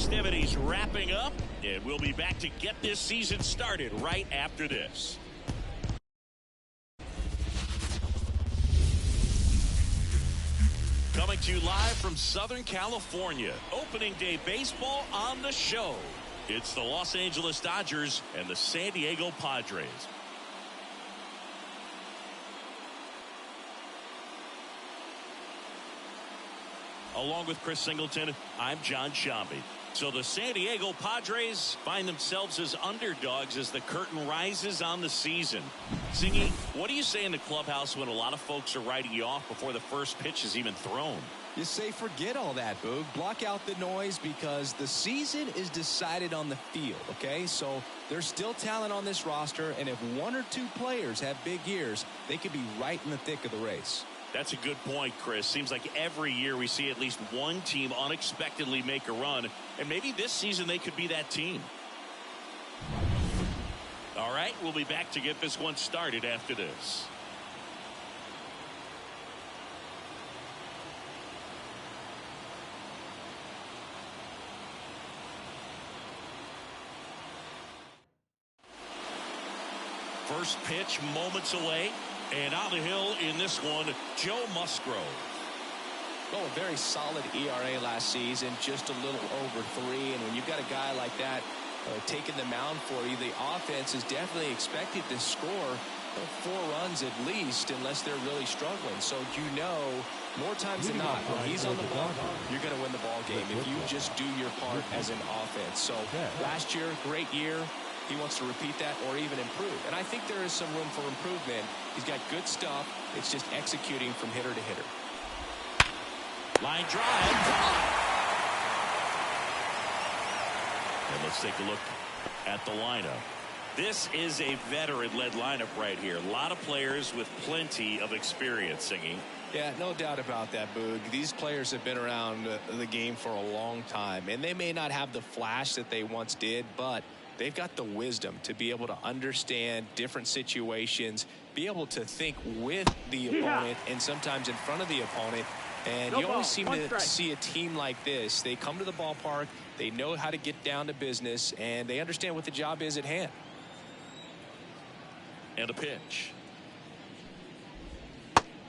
festivities wrapping up, and we'll be back to get this season started right after this. Coming to you live from Southern California, opening day baseball on the show. It's the Los Angeles Dodgers and the San Diego Padres. Along with Chris Singleton, I'm John Shambi. So the San Diego Padres find themselves as underdogs as the curtain rises on the season. Singy, what do you say in the clubhouse when a lot of folks are writing you off before the first pitch is even thrown? You say forget all that, Boog. Block out the noise because the season is decided on the field, okay? So there's still talent on this roster, and if one or two players have big years, they could be right in the thick of the race. That's a good point, Chris. Seems like every year we see at least one team unexpectedly make a run, and maybe this season they could be that team. All right, we'll be back to get this one started after this. First pitch moments away. And on the hill in this one, Joe Musgrove. Well, a very solid ERA last season, just a little over 3. And when you've got a guy like that taking the mound for you, the offense is definitely expected to score 4 runs at least, unless they're really struggling. So you know, more times than not, when he's on the ball, you're going to win the ball game if you just do your part as an offense. So last year, great year. He wants to repeat that or even improve. And I think there is some room for improvement. He's got good stuff. It's just executing from hitter to hitter. Line drive. And let's take a look at the lineup. This is a veteran-led lineup right here. A lot of players with plenty of experience, Singy. Yeah, no doubt about that, Boog. These players have been around the game for a long time. And they may not have the flash that they once did, but they've got the wisdom to be able to understand different situations, be able to think with the opponent and sometimes in front of the opponent. And you always seem to see a team like this. They come to the ballpark, they know how to get down to business, and they understand what the job is at hand. And a pitch.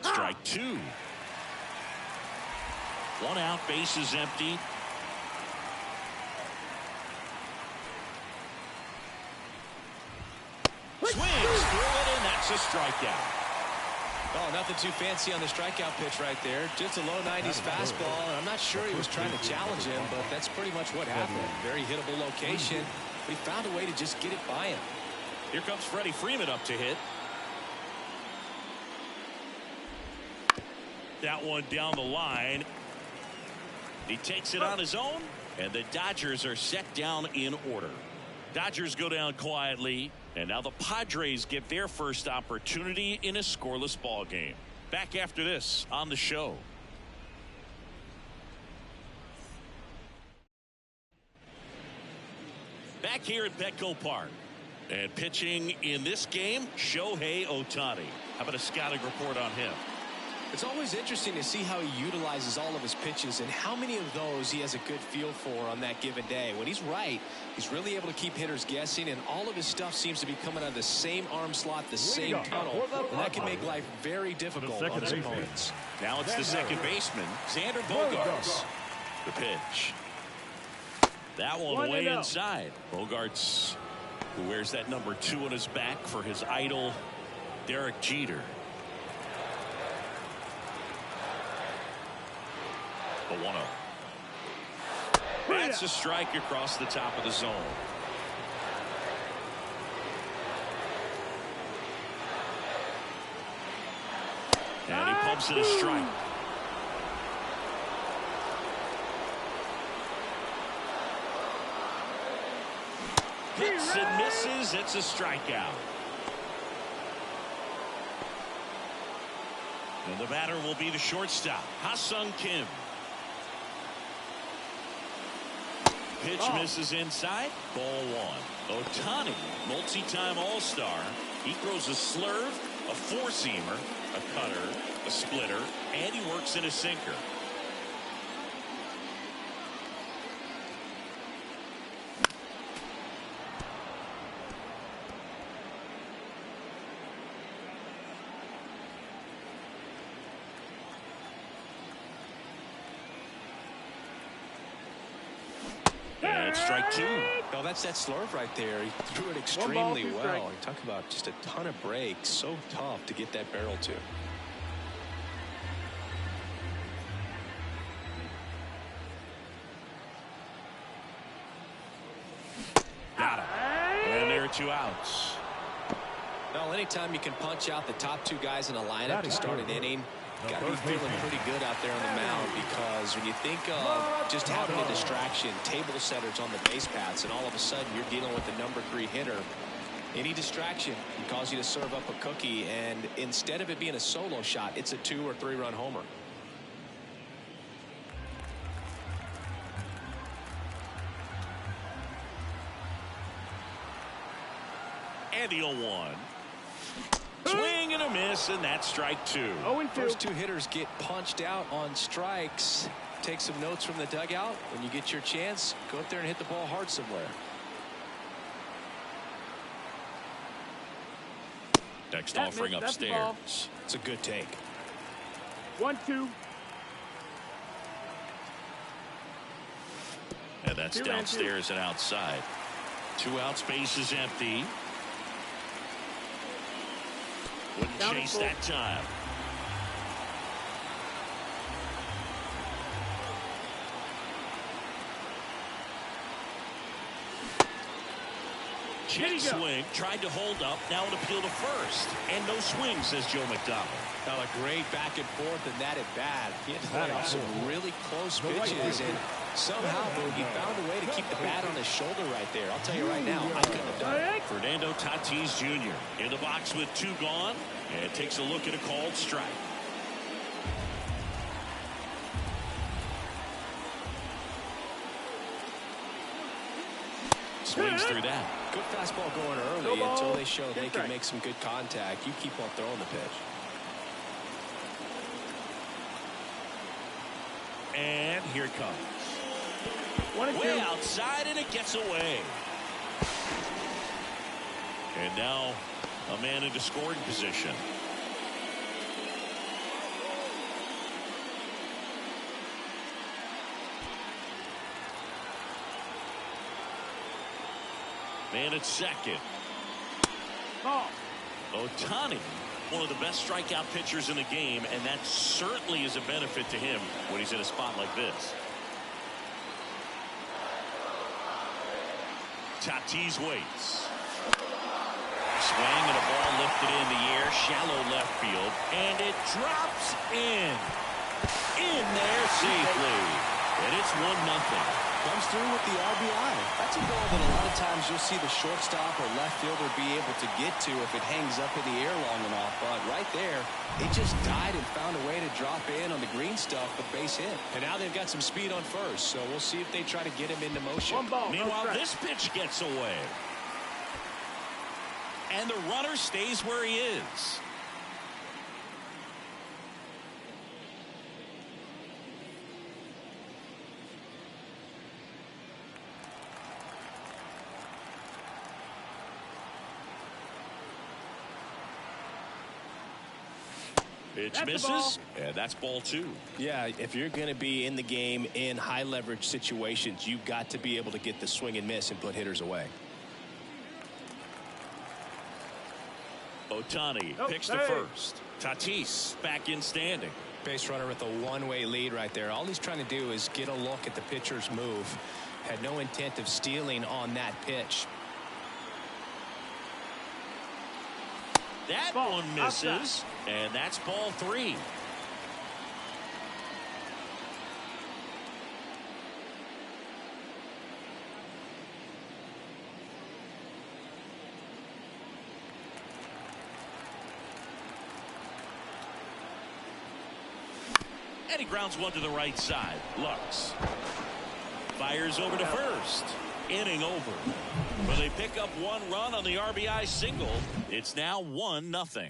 Strike 2. 1 out, base is empty. Swings through it, and that's a strikeout. Oh, nothing too fancy on the strikeout pitch right there. Just a low 90s fastball, and I'm not sure he was trying to challenge him, but that's pretty much what happened. Very hittable location. He found a way to just get it by him. Here comes Freddie Freeman up to hit. That one down the line. He takes it on his own, and the Dodgers are set down in order. Dodgers go down quietly, and now the Padres get their first opportunity in a scoreless ball game. Back after this on the show. Back here at Petco Park. And pitching in this game, Shohei Ohtani. How about a scouting report on him? It's always interesting to see how he utilizes all of his pitches and how many of those he has a good feel for on that given day. When he's right, he's really able to keep hitters guessing, and all of his stuff seems to be coming out of the same arm slot, the same tunnel, and that can make life very difficult on his opponents. Now it's the second baseman, Xander Bogaerts. The pitch. That one way inside. Bogaerts, who wears that number 2 on his back for his idol, Derek Jeter. The 1-0. That's a strike across the top of the zone. And he pumps it a strike. Hits and misses. It's a strikeout. And the batter will be the shortstop, Ha-Sung Kim. Pitch misses inside. Ball 1. Ohtani, multi-time all-star. He throws a slurve, a four-seamer, a cutter, a splitter, and he works in a sinker. That's strike two. Well, that's that slurve right there. He threw it extremely well. You talk about just a ton of breaks. So tough to get that barrel to. Got him. And there are 2 outs. Well, anytime you can punch out the top 2 guys in a lineup to start an inning, got to be feeling pretty good out there on the mound, because when you think of just having a distraction, table setters on the base paths, and all of a sudden you're dealing with the number 3 hitter, any distraction can cause you to serve up a cookie, and instead of it being a solo shot, it's a 2 or 3 run homer. And the 0-1. Swing and a miss, and that's strike 2. First 2 hitters get punched out on strikes. Take some notes from the dugout. When you get your chance, go up there and hit the ball hard somewhere. Next offering upstairs. It's a good take. 1-2. And that's downstairs and outside. 2 outs, base is empty. Wouldn't chase that time. Check swing, tried to hold up, now an appeal to first. And no swing, says Joe McDonald. Now a great back and forth, and that at bat. He had to play off some really close pitches, and somehow he found a way to keep the bat on his shoulder right there. I'll tell you right now, I couldn't have done it. Fernando Tatis Jr. in the box with 2 gone, and takes a look at a called strike. Swings through that. Good fastball going early until they show they can make some good contact. You keep on throwing the pitch. And here it comes. Way outside, and it gets away. And now a man into scoring position. Man at second. Ohtani, one of the best strikeout pitchers in the game, and that certainly is a benefit to him when he's in a spot like this. Tatis waits. Swing and a ball lifted in the air, shallow left field, and it drops in there safely, and it's 1-0. Comes through with the RBI. That's a ball that a lot of times you'll see the shortstop or left fielder be able to get to if it hangs up in the air long enough. But right there, it just died and found a way to drop in on the green stuff, but base hit. And now they've got some speed on first, so we'll see if they try to get him into motion. Meanwhile, this pitch gets away. And the runner stays where he is. Pitch misses, and that's ball 2. Yeah, if you're going to be in the game in high leverage situations, you've got to be able to get the swing and miss and put hitters away. Ohtani picks to first. Tatis back in standing. Base runner with a one-way lead right there. All he's trying to do is get a look at the pitcher's move. Had no intent of stealing on that pitch. That one misses, and that's ball 3. And he grounds one to the right side. Lux fires over to first. Inning over. But they pick up 1 run on the RBI single. It's now 1-0.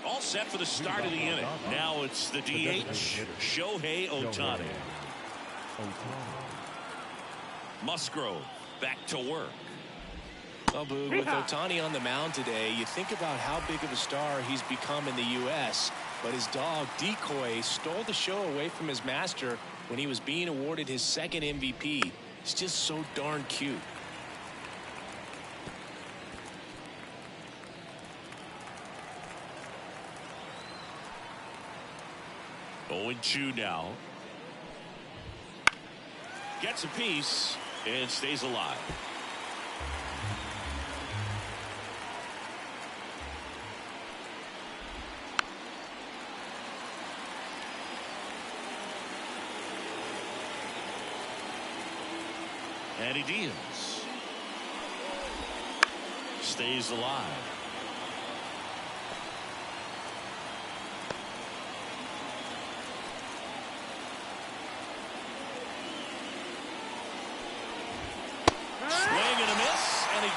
All set for the start of the inning. Now it's the DH, Shohei Ohtani. Musgrove back to work. Well, Boog, with Ohtani on the mound today, you think about how big of a star he's become in the U.S., but his dog, Decoy, stole the show away from his master when he was being awarded his second MVP. It's just so darn cute. 0-2 now. Gets a piece and stays alive. And he deals. Stays alive.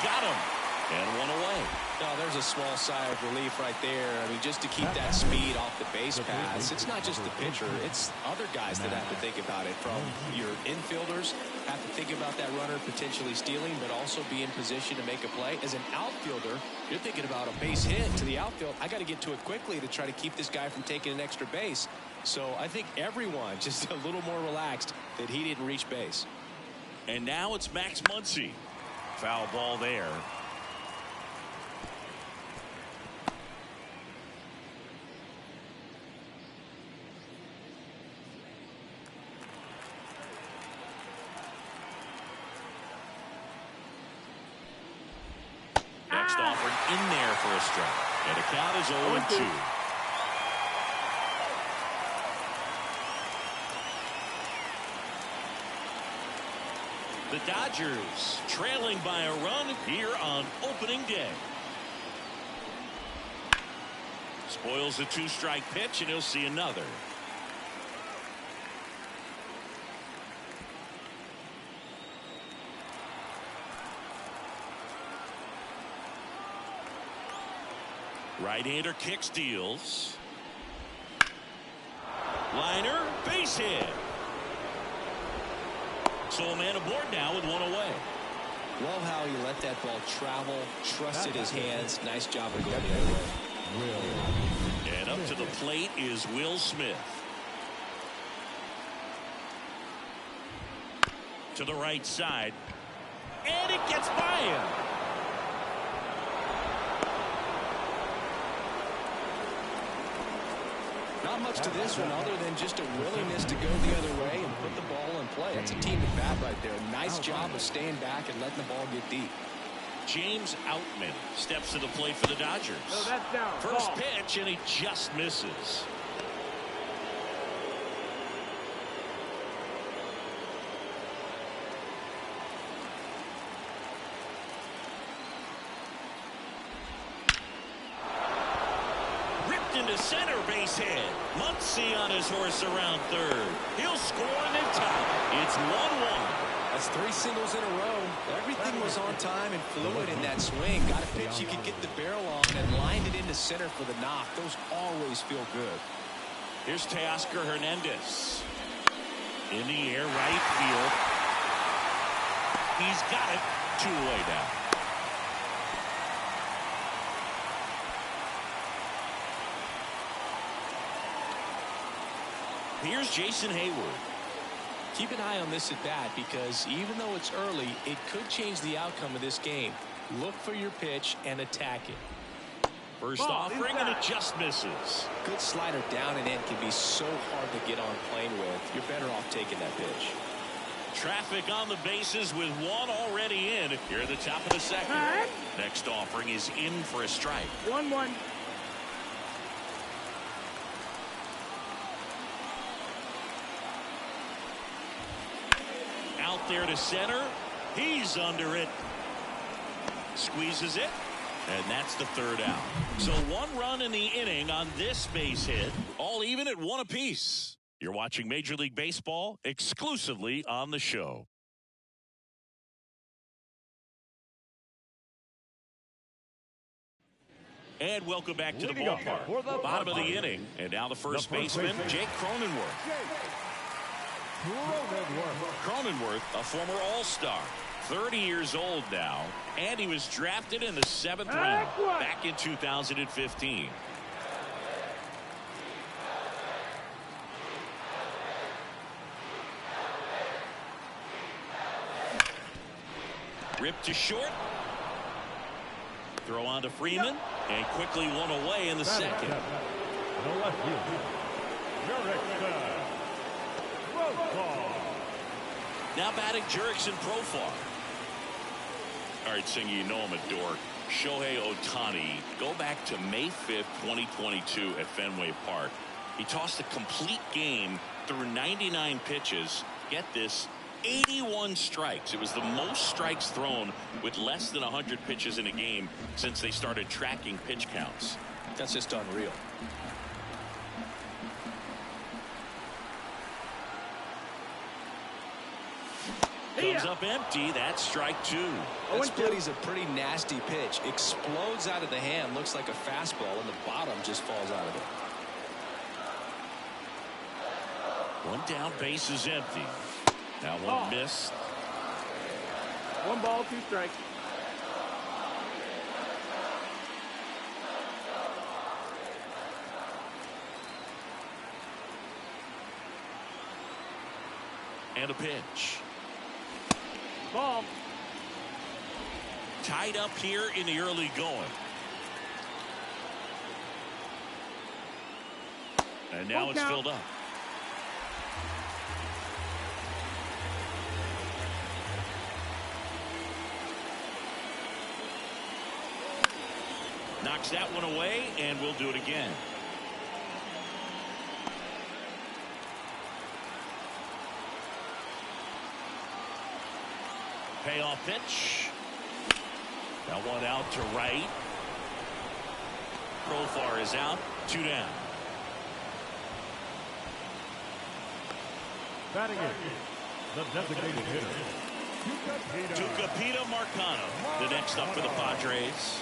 Got him and one away. Now there's a small sigh of relief right there. I mean, just to keep that speed off the base paths. It's not just the pitcher, it's other guys that have to think about it. From your infielders have to think about that runner potentially stealing, but also be in position to make a play. As an outfielder, you're thinking about a base hit to the outfield. I got to get to it quickly to try to keep this guy from taking an extra base. So I think everyone just a little more relaxed that he didn't reach base. And now it's Max Muncy. Foul ball there. Next offering in there for a strike. And the count is 0-2. The Dodgers trailing by a run here on opening day. Spoils a two-strike pitch, and he'll see another. Right-hander kicks, deals. Liner, base hit. So a man aboard now with one away. Love how he let that ball travel, trusted his hands. Nice job of going the other way. And up to the plate is Will Smith. To the right side. And it gets by him. Not much to this one other than just a willingness to go the other way and put the ball in play. That's a team at bat right there. Nice job of staying back and letting the ball get deep. James Outman steps to the plate for the Dodgers. No, that's down. First Ball. pitch, and he just misses. Into center, base hit. Muncy on his horse around third. He'll score and then tie. It's 1-1. That's 3 singles in a row. Everything was on time and fluid in that swing. Got a pitch you could get the barrel on and lined it into center for the knock. Those always feel good. Here's Teoscar Hernandez. In the air, right field. He's got it. 2 away now. Here's Jason Hayward. Keep an eye on this at bat because even though it's early, it could change the outcome of this game. Look for your pitch and attack it. First offering, and it just misses. Good slider down and in can be so hard to get on plane with. You're better off taking that pitch. Traffic on the bases with one already in here at the top of the second. Next offering is in for a strike. 1-1. Out there to center. He's under it. Squeezes it. And that's the third out. So 1 run in the inning on this base hit. All even at 1 apiece. You're watching Major League Baseball exclusively on the show. And welcome back to the ballpark. Bottom of the inning. And now the first baseman, Jake Cronenworth. Cronenworth, a former All-Star, 30 years old now, and he was drafted in the 7th round back in 2015. Ripped to short. Throw on to Freeman, and quickly one away in the second. Now batting Jurickson Profar. All right, Singer, you know I'm a dork. Shohei Ohtani, go back to May 5th, 2022 at Fenway Park. He tossed a complete game through 99 pitches. Get this, 81 strikes. It was the most strikes thrown with less than 100 pitches in a game since they started tracking pitch counts. That's just unreal. Comes up empty. That's strike 2. That split is a pretty nasty pitch. Explodes out of the hand. Looks like a fastball, and the bottom just falls out of it. One down, base is empty. Now one missed. 1 ball, 2 strikes. And a pitch. Ball. Tied up here in the early going. And now it's filled up. Knocks that one away, and we'll do it again. Payoff pitch. That one out to right. Profar is out. 2 down. Batting it, the designated hitter, Tucupita Marcano, the next up for the Padres.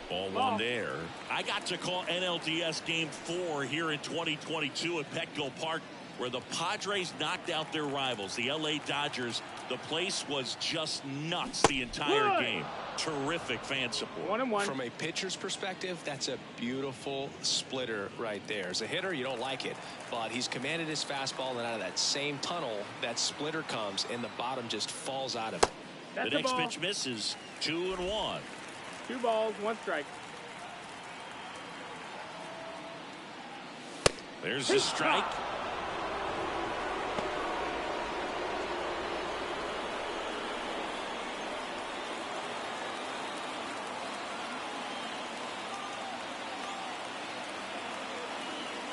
Ball one there. I got to call NLDS Game 4 here in 2022 at Petco Park, where the Padres knocked out their rivals, the LA Dodgers. The place was just nuts the entire game. Terrific fan support. 1-1. From a pitcher's perspective, that's a beautiful splitter right there. As a hitter, you don't like it, but he's commanded his fastball, and out of that same tunnel, that splitter comes, and the bottom just falls out of it. That's the next pitch misses. 2-1. 2 balls, 1 strike. There's the strike.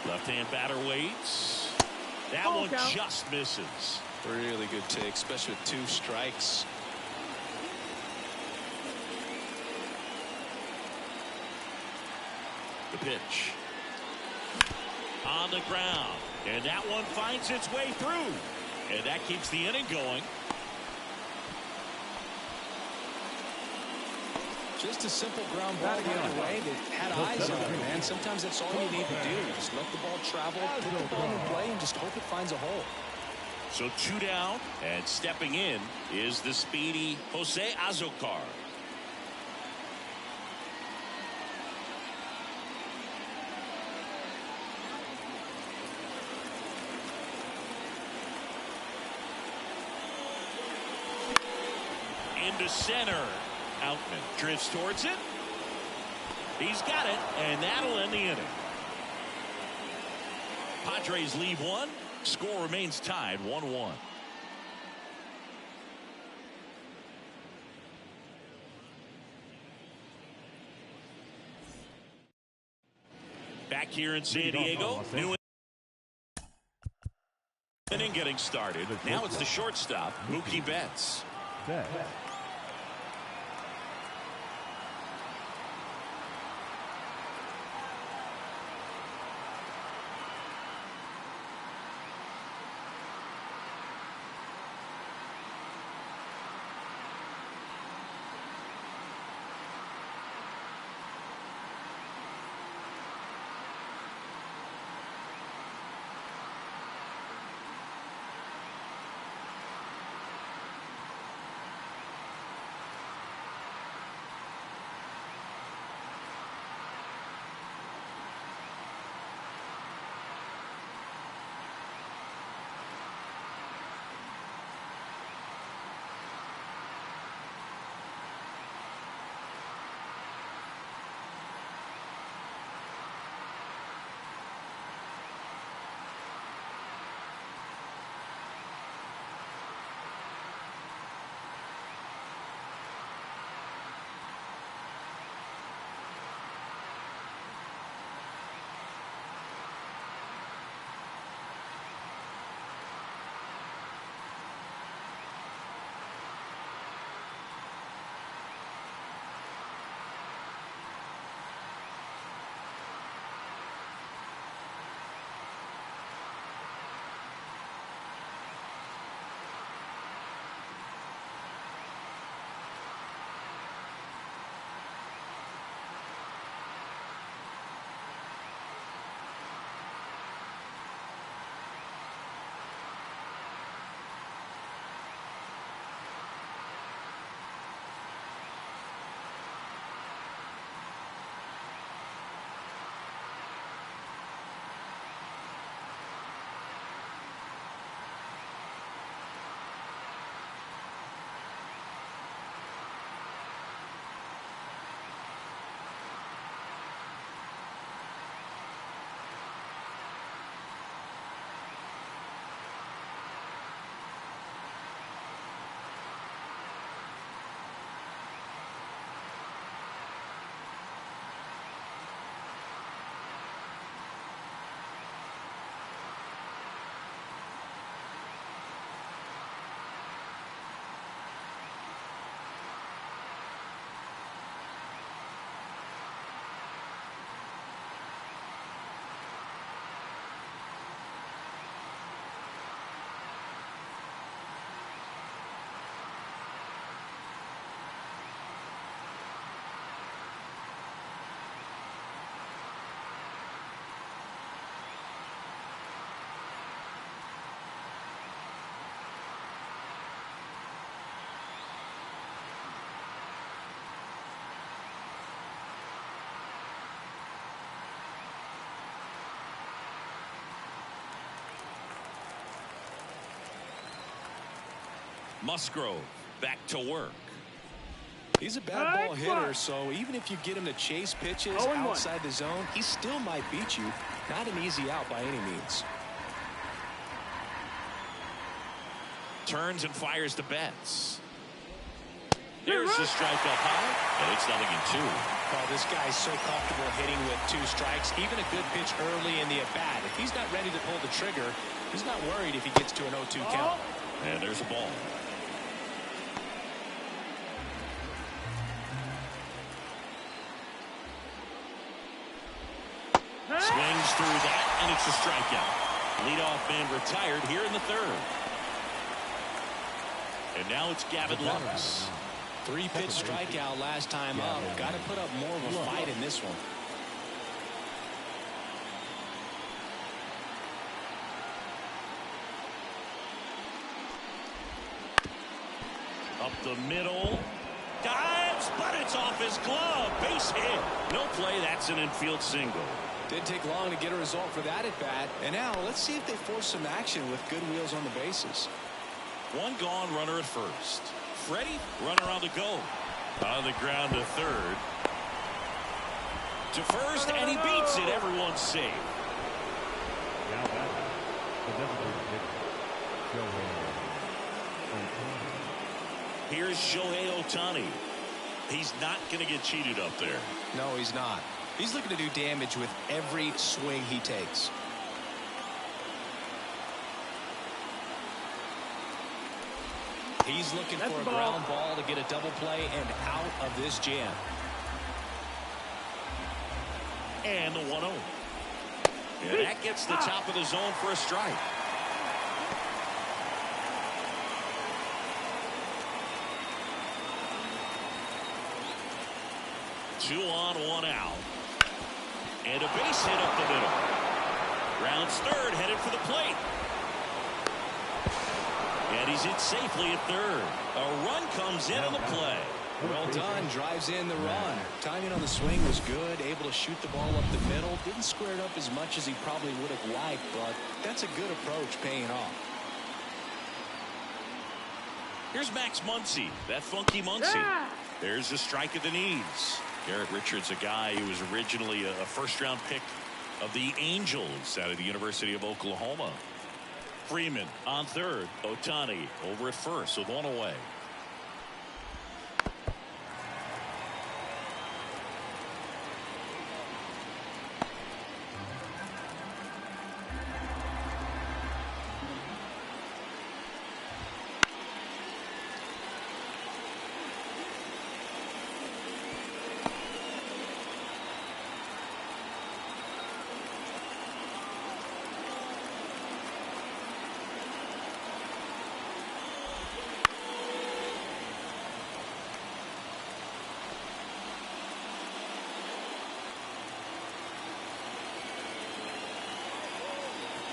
Left-hand batter waits. That one just misses. Really good take, especially with 2 strikes. The pitch. On the ground. And that one finds its way through. And that keeps the inning going. Just a simple ground ball the other way that had eyes on it, man. Sometimes that's all you need to do. Just let the ball travel, put the ball in play, and just hope it finds a hole. So 2 down, and stepping in is the speedy Jose Azocar. Into center. Outman drifts towards it. He's got it, and that'll end the inning. Padres leave 1. Score remains tied 1-1. Back here in San Diego, new inning getting started. Now it's the shortstop, Mookie Betts. Musgrove back to work. He's a bad ball hitter, so even if you get him to chase pitches outside the zone, he still might beat you. Not an easy out by any means. Turns and fires to Betts. There's the strike up high, and it's 0-2. Oh, this guy's so comfortable hitting with 2 strikes. Even a good pitch early in the at-bat. If he's not ready to pull the trigger, he's not worried if he gets to an 0-2 count. And there's a ball. Swings through that, and it's a strikeout. Leadoff man retired here in the 3rd. And now it's Gavin Lux. 3-pitch strikeout last time up. Got to put up more of a fight in this one. Up the middle. Dives, but it's off his glove. Base hit. No play. That's an infield single. Didn't take long to get a result for that at bat. And now let's see if they force some action with good wheels on the bases. One gone, runner at first. Freddie, runner on the go. On the ground to 3rd. To first, and he beats it. Everyone's safe. Now back, the designated hitter, Here's Shohei Ohtani. He's not going to get cheated up there. No, he's not. He's looking to do damage with every swing he takes. He's looking for a ground ball to get a double play and out of this jam. And the 1-0. And that gets the top of the zone for a strike. Two on, 1 out. And a base hit up the middle. Rounds 3rd, headed for the plate. And he's in safely at 3rd. A run comes in on the play. Well done. Drives in the run. Timing on the swing was good. Able to shoot the ball up the middle. Didn't square it up as much as he probably would have liked, but that's a good approach paying off. Here's Max Muncy. That funky Muncy. There's a strike at the knees. Garrett Richards, a guy who was originally a first-round pick of the Angels out of the University of Oklahoma. Freeman on 3rd. Ohtani over at first with 1 away.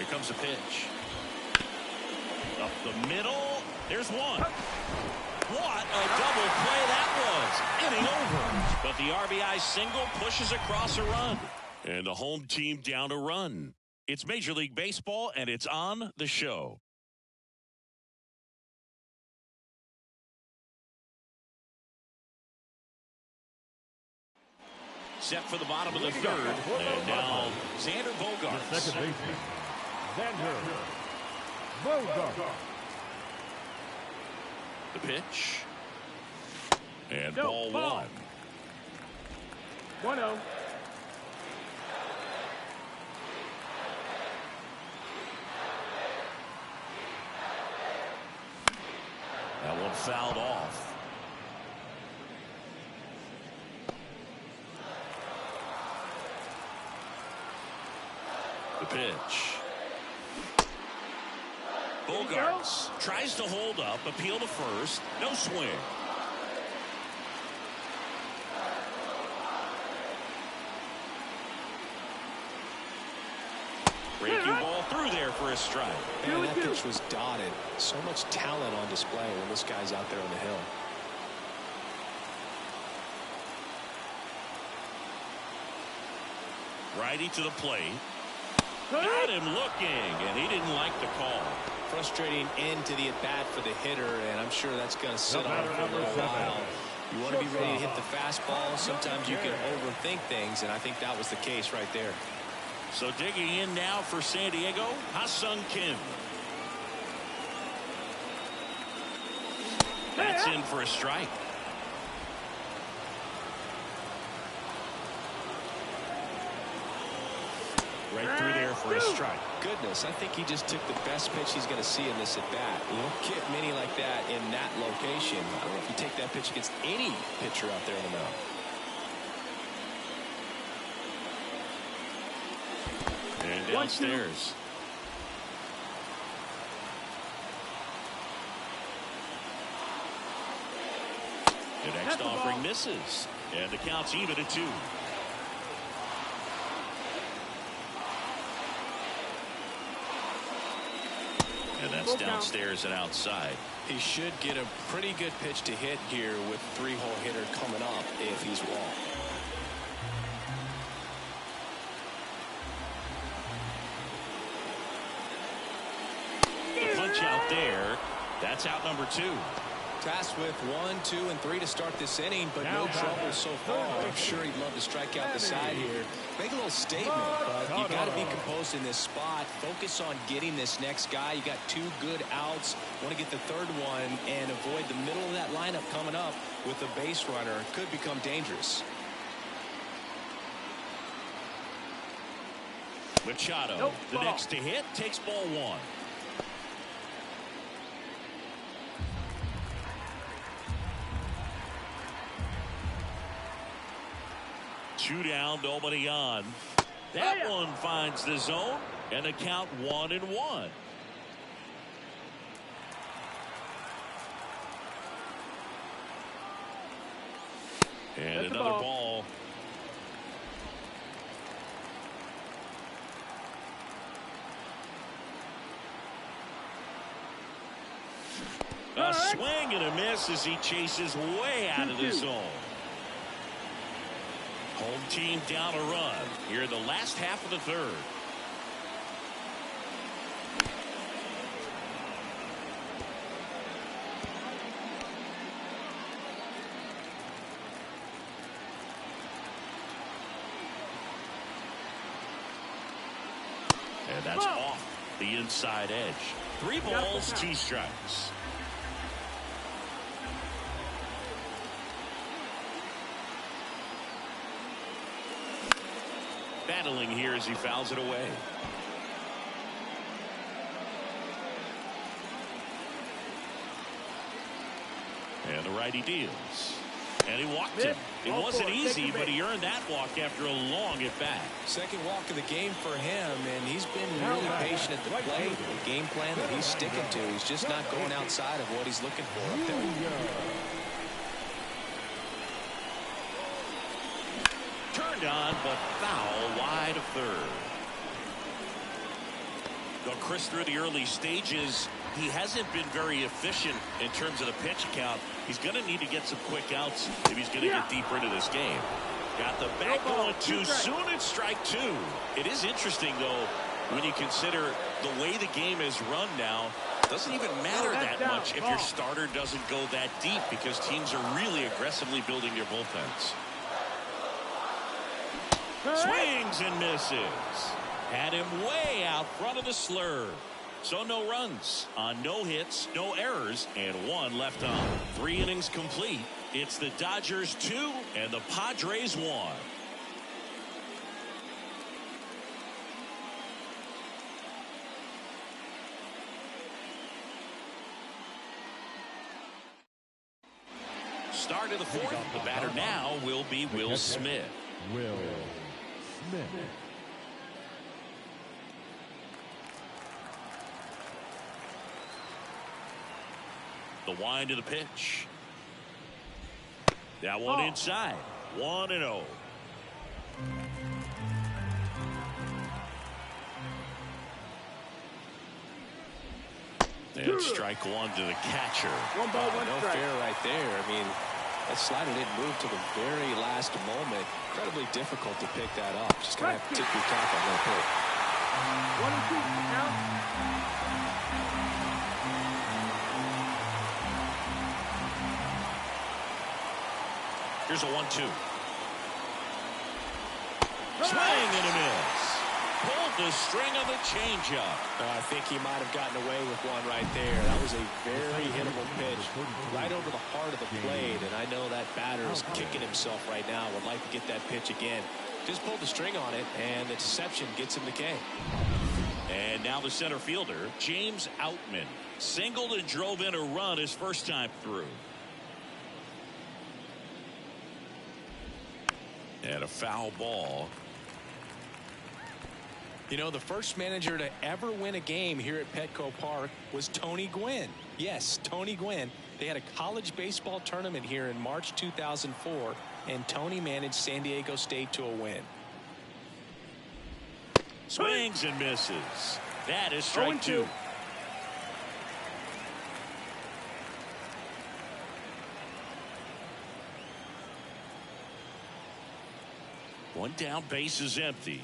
Here comes a pitch. Up the middle. There's one. What a double play that was. Inning over. But the RBI single pushes across a run. And the home team down a run. It's Major League Baseball, and it's on the show. Set for the bottom of the 3rd. And now Xander Bogaerts. The second baseman, Xander Bogaerts. The pitch. And ball 1. 1-0. That one fouled off. The pitch. Bogaerts tries to hold up, appeal to first, no swing. Breaking ball through there for a strike. Man, that pitch was dotted. So much talent on display when this guy's out there on the hill. Righty to the plate. Got him looking, and he didn't like the call. frustrating end to the at-bat for the hitter, and I'm sure that's going to sit on him for a little while. You want to be ready to hit the fastball. Sometimes you can overthink things, and I think that was the case right there. So digging in now for San Diego, Ha-Sung Kim. That's in for a strike. Right through there for a strike. Goodness, I think he just took the best pitch he's going to see in this at bat. You don't get many like that in that location. I don't know if you take that pitch against any pitcher out there on the mound. And downstairs. The next offering misses. And the count's even at 2. And that's downstairs and outside. He should get a pretty good pitch to hit here with 3-hole hitter coming up if he's wrong. The punch out there. That's out number 2. Tasked with 1, 2, and 3 to start this inning, but no trouble so far. I'm sure he'd love to strike out the side here. Make a little statement, but you got to be composed in this spot. Focus on getting this next guy. You got 2 good outs. Want to get the third one and avoid the middle of that lineup coming up with a base runner. Could become dangerous. Machado, the next to hit, takes ball 1. Two down, nobody on. That one finds the zone, and the count 1-1. And another ball. A swing and a miss as he chases way out of the zone. Home team down a run here in the last half of the third. And that's off the inside edge. 3 balls, 2 strikes. Battling here as he fouls it away. And the righty deals. And he walked him. It wasn't easy, but he earned that walk after a long at bat. Second walk of the game for him, and he's been really patient at the plate. The game plan that he's sticking to. He's just not going outside of what he's looking for up there. Turned on, but foul wide of third. Though Chris, through the early stages, he hasn't been very efficient in terms of the pitch count. He's going to need to get some quick outs if he's going to get deeper into this game. Got the back going too soon at strike 2. It is interesting, though, when you consider the way the game is run now. It doesn't even matter that much if your starter doesn't go that deep, because teams are really aggressively building their bullpens. Swings and misses. Had him way out front of the slur. So no runs on no hits, no errors, and 1 left on. 3 innings complete. It's the Dodgers 2 and the Padres 1. Start of the 4th. The batter now will be Will Smith. Will Smith. The wind of the pitch. That one inside. 1-0. And strike 1 to the catcher. 1 ball, 1 no strike. fair right there. I mean, that slider didn't move to the very last moment. Incredibly difficult to pick that up. Just gonna have to tip your cap on that pick. 1 and 2 count. Here's a 1-2. Swing and a miss. Pulled the string of the changeup. I think he might have gotten away with one right there. That was a very hittable pitch right over the heart of the plate, and I know that batter is kicking himself right now. Would like to get that pitch again. Just pulled the string on it, and the deception gets him the K. And now the center fielder, James Outman, singled and drove in a run his first time through. And a foul ball. You know, the first manager to ever win a game here at Petco Park was Tony Gwynn. Yes, Tony Gwynn. They had a college baseball tournament here in March 2004, and Tony managed San Diego State to a win. Swings and misses. That is strike 2. One down, base is empty.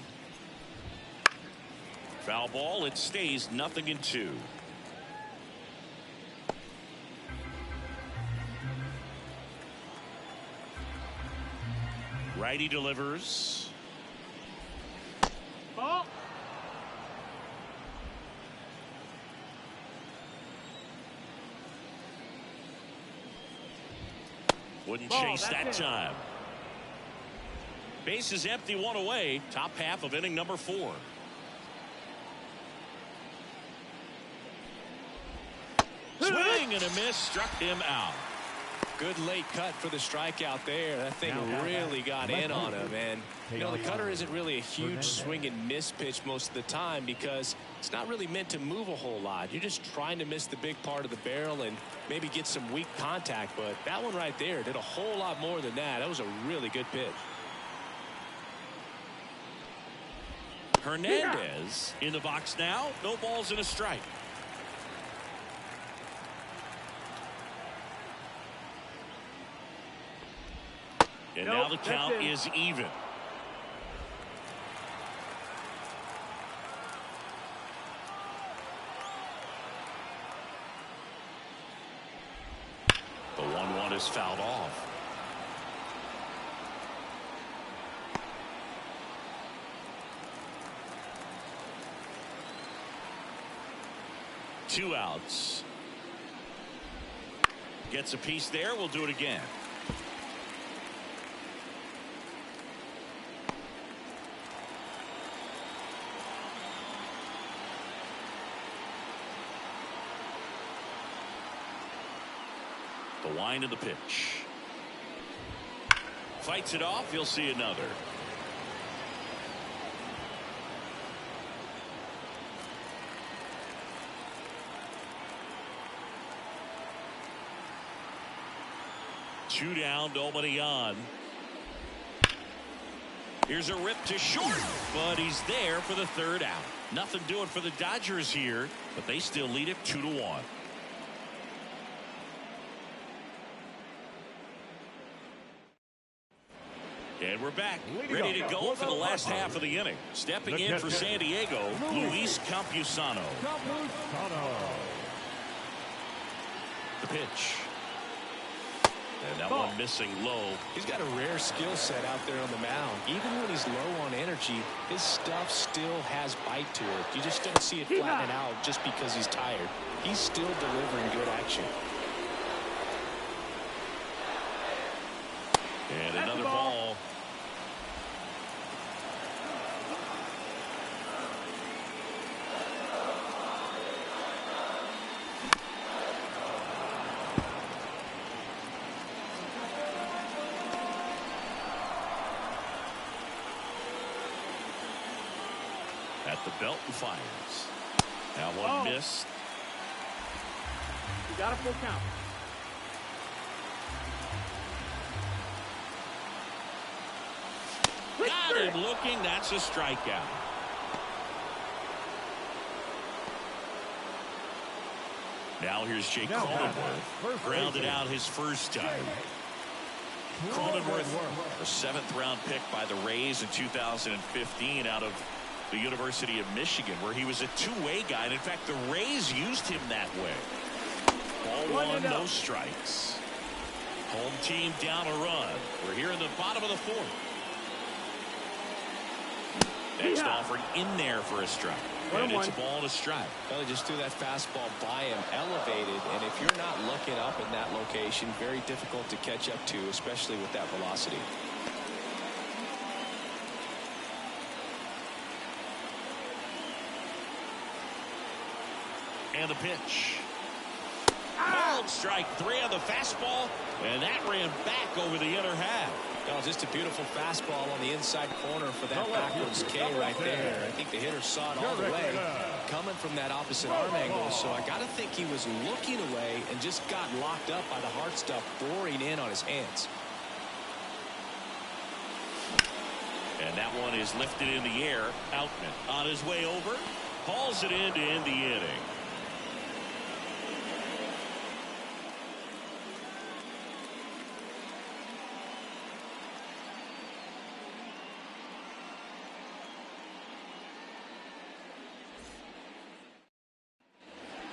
Foul ball, it stays 0-2. Righty delivers. Ball. Wouldn't Ball, chase that it. time. Base is empty, one away. Top half of inning number 4. Swing and a miss, struck him out. Good late cut for the strikeout there. That thing really got in on him. And, you know, the cutter isn't really a huge swing and miss pitch most of the time because it's not really meant to move a whole lot. You're just trying to miss the big part of the barrel and maybe get some weak contact. But that one right there did a whole lot more than that. That was a really good pitch. Hernandez in the box now. No balls and a strike. And now the count is even. The 1-1 is fouled off. Two outs. Gets a piece there. We'll do it again. The wind of the pitch. Fights it off. You'll see another. Two down, nobody on. Here's a rip to short, but he's there for the third out. Nothing doing for the Dodgers here, but they still lead it 2-1. And we're back, ready to go for the last half of the inning. Stepping in for San Diego, Luis Campusano. The pitch. And that one missing low. He's got a rare skill set out there on the mound. Even when he's low on energy, his stuff still has bite to it. You just don't see it flattening out just because he's tired. He's still delivering good action. And another ball. At the belt and fires. That one missed. You got a full count. Got him looking. That's a strikeout. Now here's Jake Cronenworth. Grounded out his first time. Cronenworth, a 7th-round pick by the Rays in 2015 out of the University of Michigan, where he was a two-way guy. And in fact, the Rays used him that way. Ball one, no strikes. Home team down a run. We're here in the bottom of the fourth. Next offering in there for a strike. And it's a ball and a strike. Well, he just threw that fastball by him, elevated, and if you're not looking up in that location, very difficult to catch up to, especially with that velocity. And the pitch. Called strike 3 on the fastball, and that ran back over the inner half. Oh, just a beautiful fastball on the inside corner for that backwards K right there. I think the hitter saw it all the way coming from that opposite arm angle, so I got to think he was looking away and just got locked up by the hard stuff boring in on his hands. And that one is lifted in the air. Outman on his way over, hauls it in to end the inning.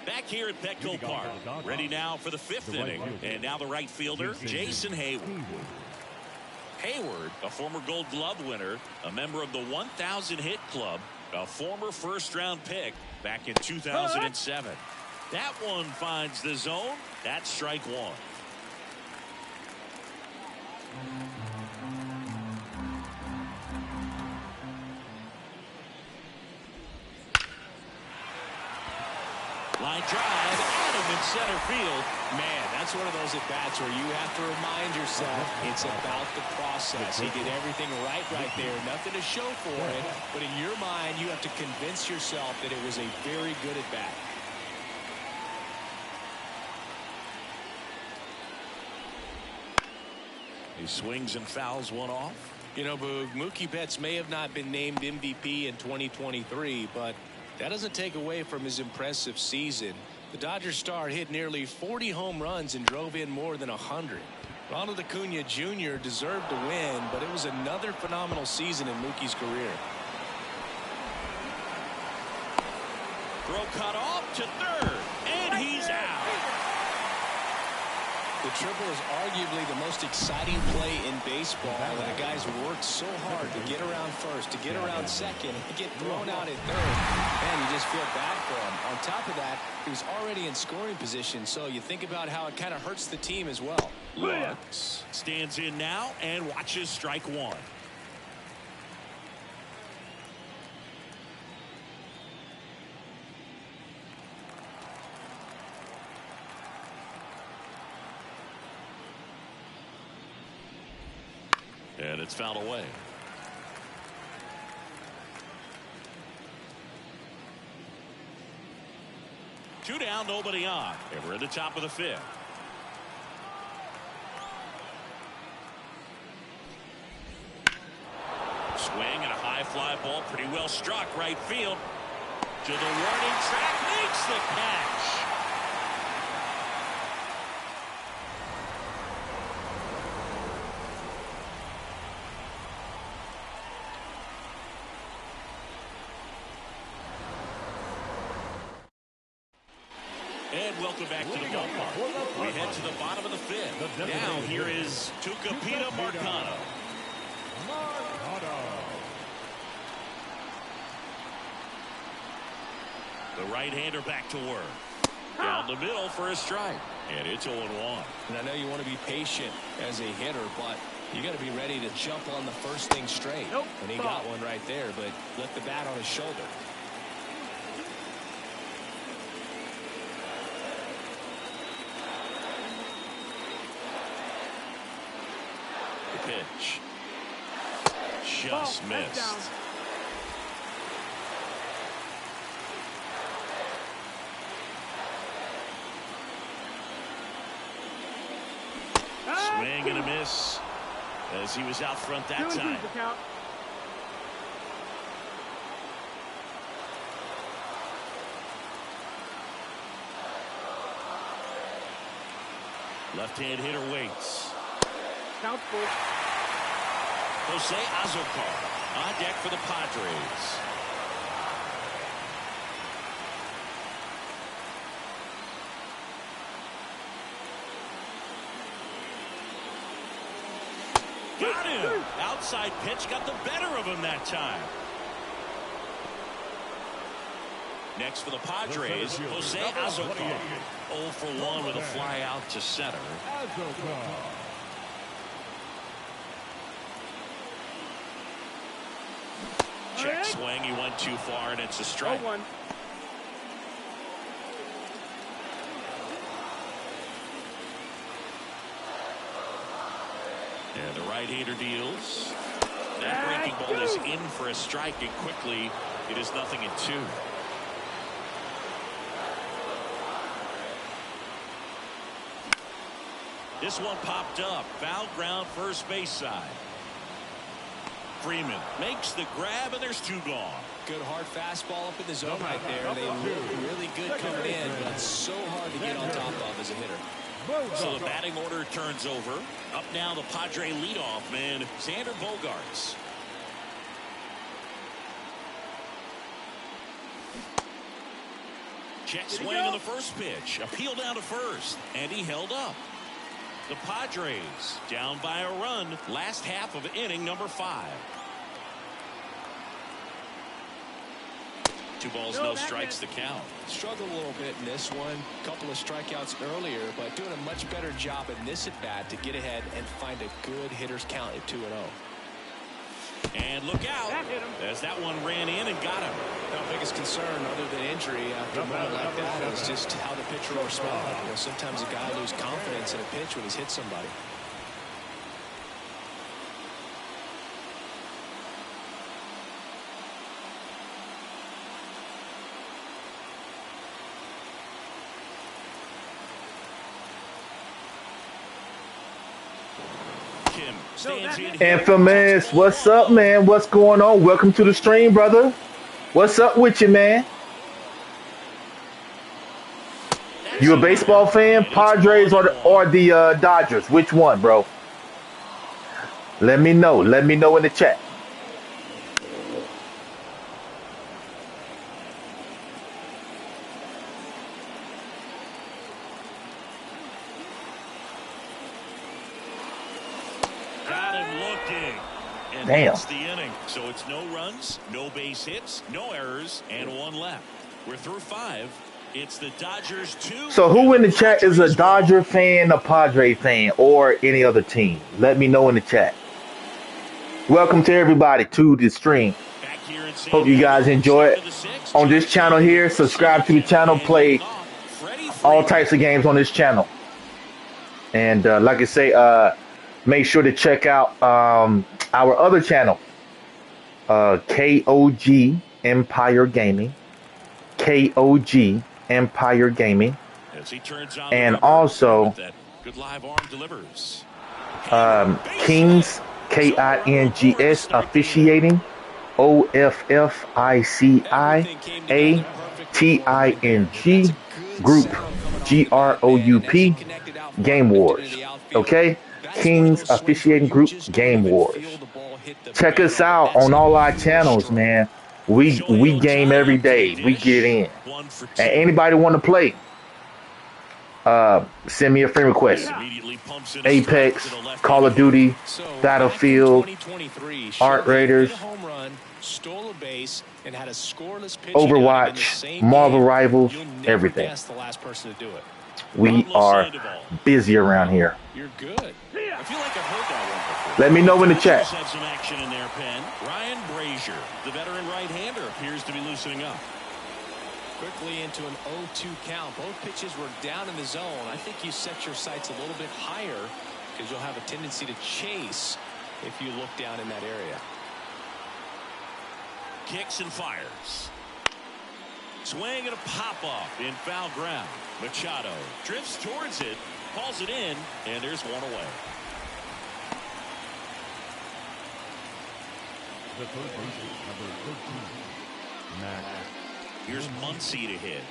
Back here at Petco Park, ready now for the 5th inning. And now the right fielder, Jason Hayward. Hayward, a former Gold Glove winner, a member of the 1,000 hit club, a former first-round pick back in 2007. That one finds the zone. That's strike 1. Line drive, Adam in center field. Man, that's one of those at-bats where you have to remind yourself it's about the process. He did everything right there. Nothing to show for it, but in your mind, you have to convince yourself that it was a very good at-bat. He swings and fouls one off. You know, Boog, Mookie Betts may have not been named MVP in 2023, but that doesn't take away from his impressive season. The Dodgers star hit nearly 40 home runs and drove in more than 100. Ronald Acuna Jr. deserved to win, but it was another phenomenal season in Mookie's career. Throw cut off to third, and he's out. The triple is arguably the most exciting play in baseball, and the guys worked so hard to get around first, to get around second, and get thrown out at third. Man, you just feel bad for him. On top of that, he was already in scoring position, so you think about how it kind of hurts the team as well. Lux stands in now and watches strike 1. And it's fouled away. Two down, nobody on. And we're at the top of the 5th. Swing and a high fly ball, pretty well struck right field. To the warning track, makes the catch. And welcome back to the ballpark. We head to the bottom of the 5th. Now here is Tucupita Marcano. The right-hander back to work. Down the middle for a strike. And it's 0-1. And I know you want to be patient as a hitter, but you got to be ready to jump on the first thing straight. And he got one right there, but left the bat on his shoulder. Pitch. Just missed. Swing and a miss as he was out front that time. Left-hand hitter waits. Count full. Jose Azocar on deck for the Padres. Got him. Outside pitch got the better of him that time. Next for the Padres, Jose Azocar. 0 for 1 with a fly out to center. Check swing. He went too far, and it's a strike. 0-1. And the right-hander deals. That breaking ball is in for a strike, and quickly it is 0-2. This one popped up. Foul ground, first base side. Freeman makes the grab, and there's 2 gone. Good hard fastball up in the zone right there. They look really good coming in, but it's so hard to get on top of as a hitter. So the batting order turns over. Up now, the Padre leadoff man, Xander Bogaerts. Check swing on the first pitch. Appeal down to first, and he held up. The Padres down by a run. Last half of inning number 5. 2 balls, no strikes to count. Struggled a little bit in this one. Couple of strikeouts earlier, but doing a much better job in this at bat to get ahead and find a good hitter's count at 2-0. And look out as that one ran in and got him. The biggest concern other than injury after a moment like that is just how the pitcher will respond. You know, sometimes a guy loses confidence in a pitch when he's hit somebody. Infamous, what's up, man? What's going on? Welcome to the stream, brother. What's up with you, man? You a baseball fan? Padres or the Dodgers? Which one, bro? Let me know. Let me know in the chat. Damn. That's the inning. So it's no runs, no base hits, no errors, and 1 left. We're through 5. It's the Dodgers 2. So who in the chat is a Dodger fan, a Padre fan, or any other team? Let me know in the chat. Welcome to everybody to the stream. Hope you guys enjoy it. On this channel here, subscribe to the channel, play all types of games on this channel. And like I say, make sure to check out our other channel, KOG Empire Gaming, KOG Empire Gaming, and also Kings, KINGS Officiating, OFFICIATING Group, GROUP Game Wars. Okay, Kings Officiating Group Game Wars. Check us out on all our channels, man. We game every day. We get in. And anybody want to play, send me a friend request. Apex, Call of Duty, Battlefield, Art Raiders, Overwatch, Marvel Rivals, everything. We are busy around here. You're good. I feel like I've heard that one before. Let me know in the chat. Have some action in their pen. Ryan Brazier, the veteran right-hander, appears to be loosening up. Quickly into an 0-2 count. Both pitches were down in the zone. I think you set your sights a little bit higher because you'll have a tendency to chase if you look down in that area. Kicks and fires. Swing and a pop-off in foul ground. Machado drifts towards it, calls it in, and there's 1 away. The third baseman, number 13, Here's Muncy to hit.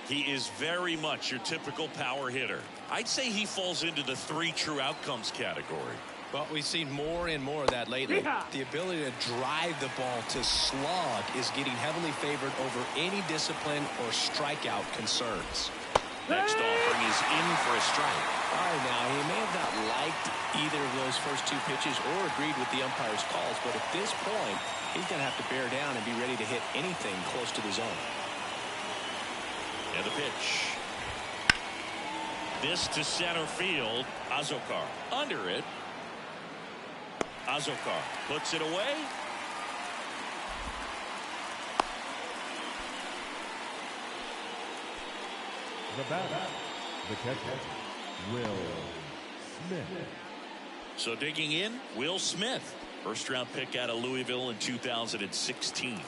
He is very much your typical power hitter. I'd say he falls into the 3 true outcomes category. Well, we've seen more and more of that lately. The ability to drive the ball to slog is getting heavily favored over any discipline or strikeout concerns. Next offering is in for a strike. All right, now, he may have not liked either of those first two pitches or agreed with the umpire's calls, but at this point, he's going to have to bear down and be ready to hit anything close to the zone. And the pitch. This to center field. Azokar under it. Azokar puts it away. The batter, the catcher, Will Smith. So digging in, Will Smith. First round pick out of Louisville in 2016.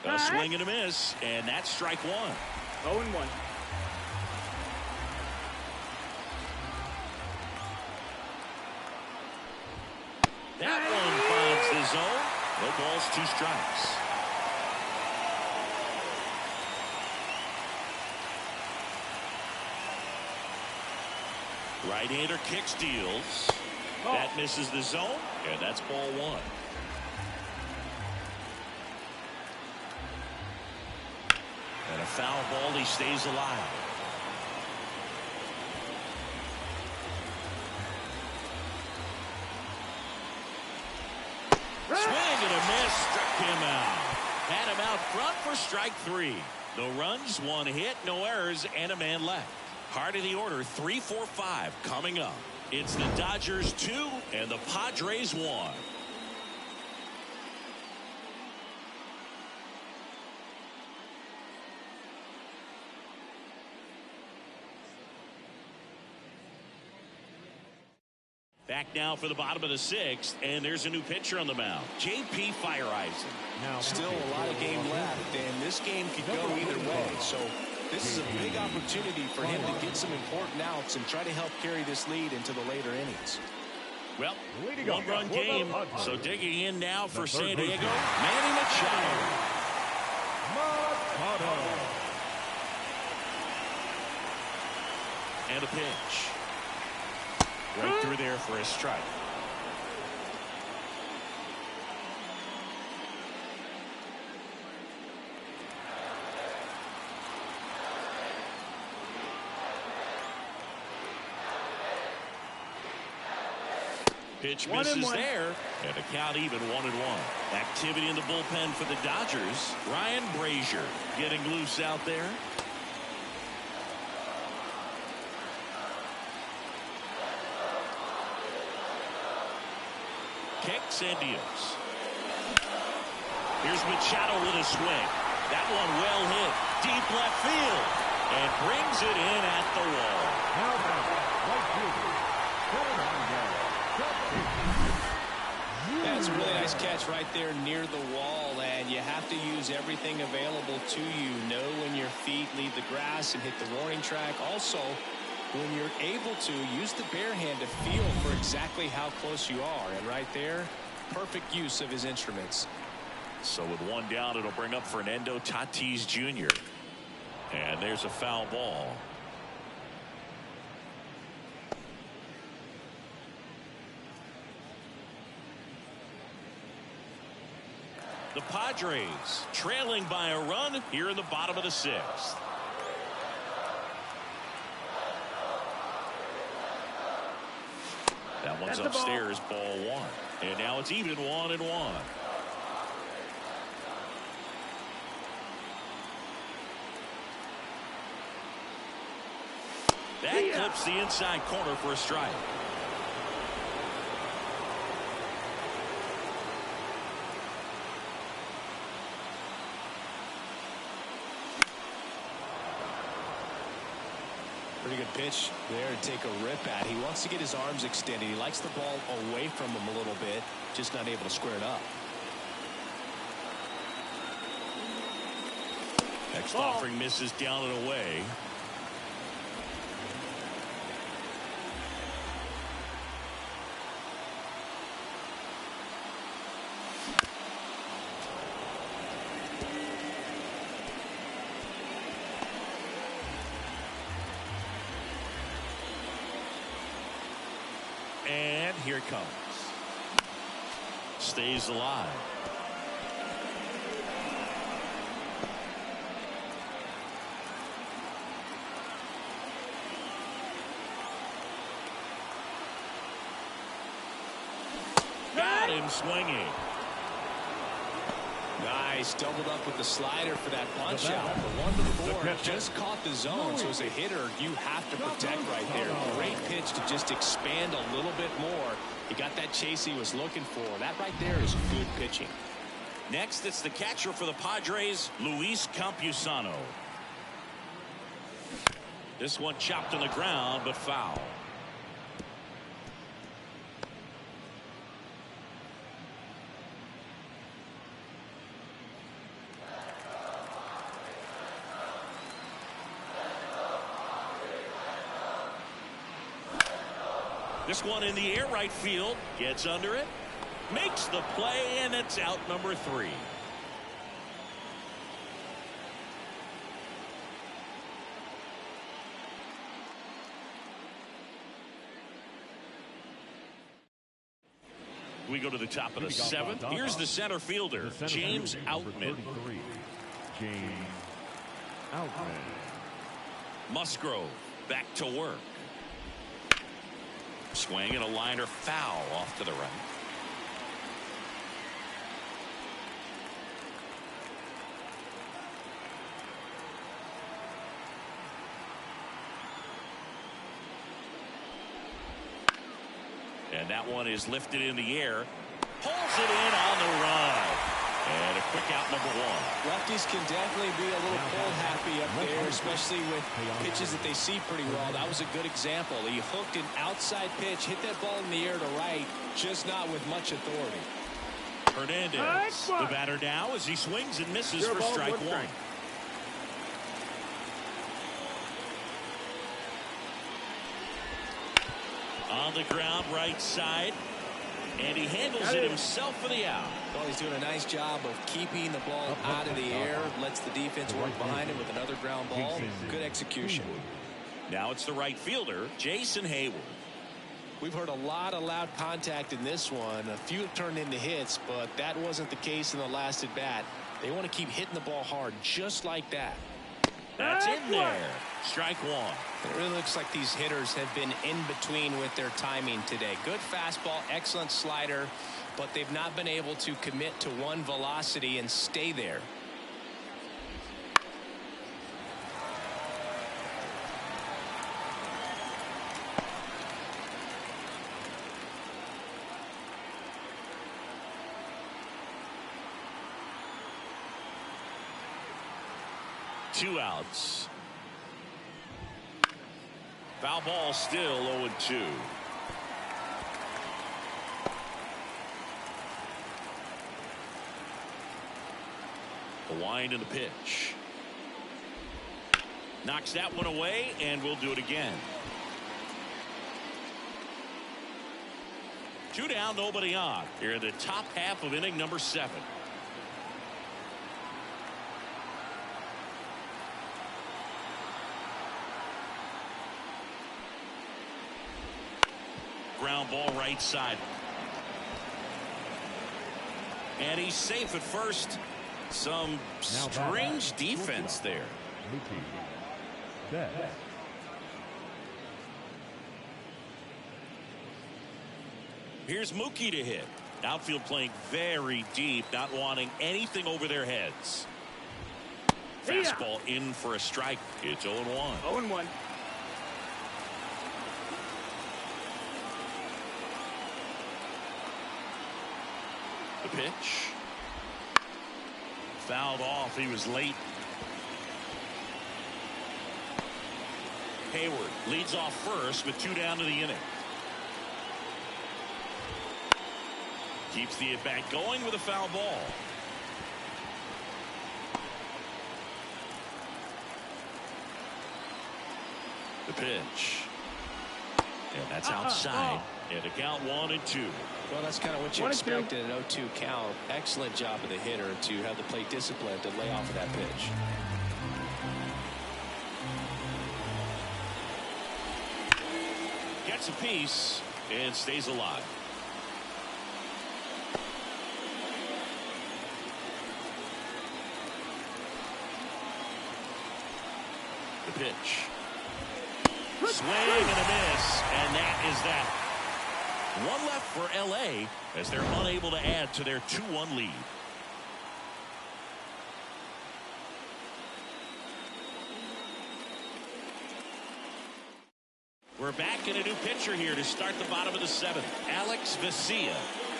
A swing and a miss, and that's strike one. 0-1. That one finds the zone. No balls, 2 strikes. Right-hander kick steals. That misses the zone, and that's ball 1. And a foul ball, he stays alive. Swing and a miss, struck him out. Had him out front for strike 3. No runs, 1 hit, no errors, and a man left. Heart of the order, 3, 4, 5 coming up. It's the Dodgers 2 and the Padres 1. Back now for the bottom of the 6th, and there's a new pitcher on the mound, J.P. Fireisen. Now, still a lot of game left, and this game could go either way. So this is a big opportunity for him to get some important outs and try to help carry this lead into the later innings. Well, 1-run game, so digging in now for San Diego, Manny Machado. And a pitch. Right through there for a strike. Pitch misses there, and the count even 1-1. Activity in the bullpen for the Dodgers. Ryan Brazier getting loose out there. Kicks and deals. Here's Machado with a swing. That one well hit. Deep left field. And brings it in at the wall. Now back, right fielder. That's a really nice catch right there near the wall, and you have to use everything available to you. Know when your feet leave the grass and hit the warning track. Also, when you're able to, use the bare hand to feel for exactly how close you are. And right there, perfect use of his instruments. So with 1 down, it'll bring up Fernando Tatis Jr. And there's a foul ball. The Padres trailing by a run here in the bottom of the 6th. That one's upstairs, ball 1. And now it's even 1-1. That clips the inside corner for a strike. Pretty good pitch there to take a rip at. He wants to get his arms extended. He likes the ball away from him a little bit, just not able to square it up. Next offering misses down and away. and here it comes. Stays alive. Got him swinging. Nice, doubled up with the slider for that punch out. The 1-4 just caught the zone, so as a hitter, you have to protect right there. Great pitch to just expand a little bit more. He got that chase he was looking for. That right there is good pitching. Next, it's the catcher for the Padres, Luis Campusano. This one chopped on the ground, but foul. This one in the air, right field, gets under it, makes the play, and it's out number 3. We go to the top of the 7th. Here's the center fielder, James Outman. James Outman. Musgrove back to work. Swing and a liner foul off to the right. And that one is lifted in the air. Pulls it in on the run. And a quick out, number 1. Lefties can definitely be a little pull happy up there, especially with pitches that they see pretty well. That was a good example. He hooked an outside pitch, hit that ball in the air to right, just not with much authority. Hernandez, the batter now as he swings and misses for strike 1. On the ground, right side. And he handles it himself for the out. Well, he's doing a nice job of keeping the ball out of the air. Lets the defense work behind him with another ground ball. Good execution. Now it's the right fielder, Jason Hayward. We've heard a lot of loud contact in this one. A few have turned into hits, but that wasn't the case in the last at bat. They want to keep hitting the ball hard, just like that. That's in there. Strike 1. It really looks like these hitters have been in between with their timing today. Good fastball, excellent slider, but they've not been able to commit to one velocity and stay there. Two outs. Foul ball, still 0-2. The wind and the pitch. Knocks that one away, and we'll do it again. 2 down, nobody on. Here in the top half of inning number 7. Ground ball right side. And he's safe at first. Some strange defense there. Here's Mookie to hit. Outfield playing very deep, not wanting anything over their heads. Fastball in for a strike. It's 0-1. 0-1. The pitch. Fouled off. He was late. Hayward leads off first with 2 down to the inning. Keeps the at-bat going with a foul ball. The pitch. And that's outside. And a count 1-2. Well, that's kind of what you expected, an 0-2 count. Excellent job of the hitter to have the plate discipline to lay off of that pitch. Gets a piece. and stays alive. The pitch. Swing and a miss, and that is that. One left for L.A. as they're unable to add to their 2-1 lead. We're back in a new pitcher here to start the bottom of the 7th. Alex Vesia.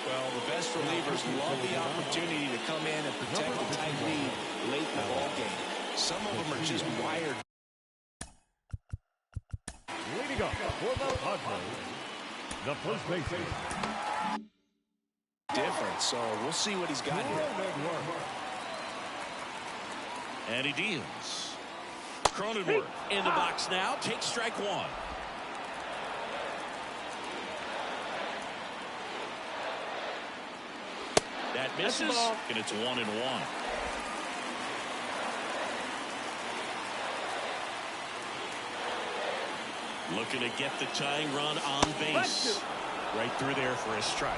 Well, the best relievers love the opportunity to come in and protect the tight lead late in the ball game. Some of them are just wired. Leading up for the Padres, the first baseman. Different, so we'll see what he's got here. And he deals. Cronenworth in the box now. Takes strike 1. That misses, and it's 1-1. Looking to get the tying run on base. Right through there for a strike.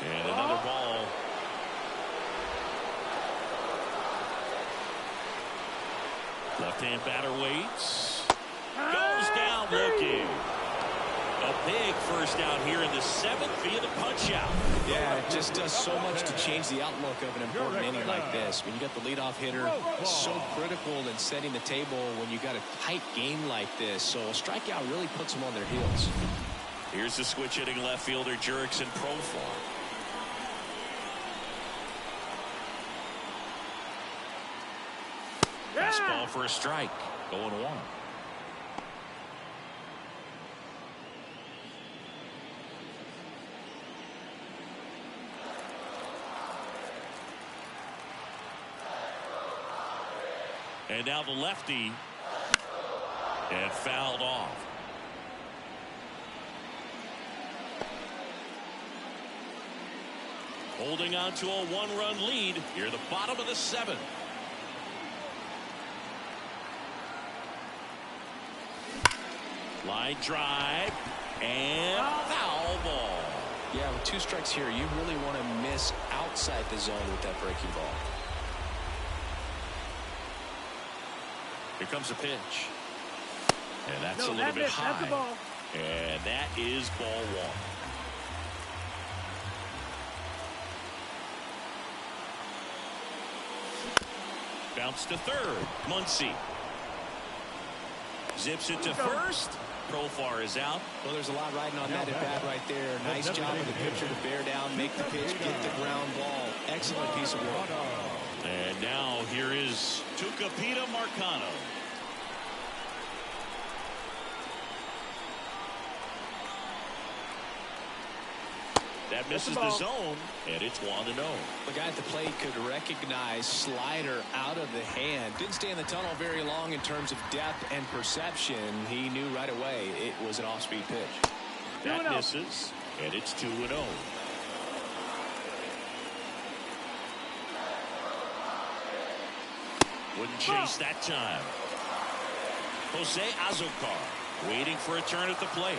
And another ball. Left-hand batter waits. Goes down looking. A big first out here in the 7th via the punch out. Yeah, it just does so much to change the outlook of an important inning like this. When you got the leadoff hitter, so critical in setting the table when you got a tight game like this. So a strikeout really puts them on their heels. Here's the switch hitting left fielder Jurickson Profar. Fastball for a strike. 0-1. And now the lefty, and fouled off. Holding on to a 1-run lead here at the bottom of the 7th. Line drive and foul ball. Yeah, with 2 strikes here, you really want to miss outside the zone with that breaking ball. Here comes a pitch. And that's a little bit high. And that is ball 1. Bounce to third. Muncy zips it to first. Profar is out. Well, there's a lot riding on that at bat right there. Nice job of the pitcher to bear down, make the pitch, get the ground ball. Excellent piece of work. And now here is Tucupita Marcano. That misses the zone, and it's 1-0. The guy at the plate could recognize slider out of the hand. Didn't stay in the tunnel very long in terms of depth and perception. He knew right away it was an off-speed pitch. That misses, and it's 2-0. Wouldn't chase that time. Jose Azocar waiting for a turn at the plate.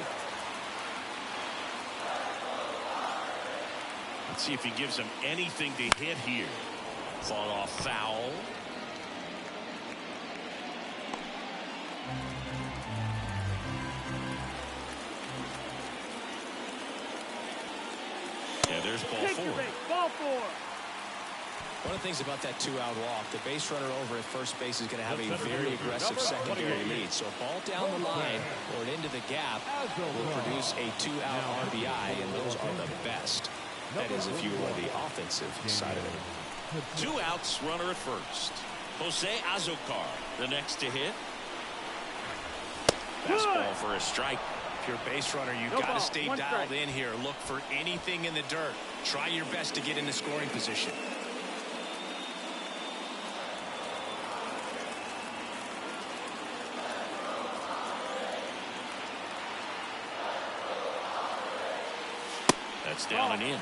Let's see if he gives him anything to hit here. Fought off foul. Yeah, there's ball 4. Ball 4. One of the things about that 2-out walk, the base runner over at first base is going to have a very aggressive secondary lead. So a ball down the line or into the gap will produce a 2-out RBI, and those are the best. That is if you are the offensive side of it. 2 outs, runner at first. Jose Azocar, the next to hit. Fastball for a strike. If you're a base runner, you've got to stay dialed in here. Look for anything in the dirt. Try your best to get into scoring position. That's down and in.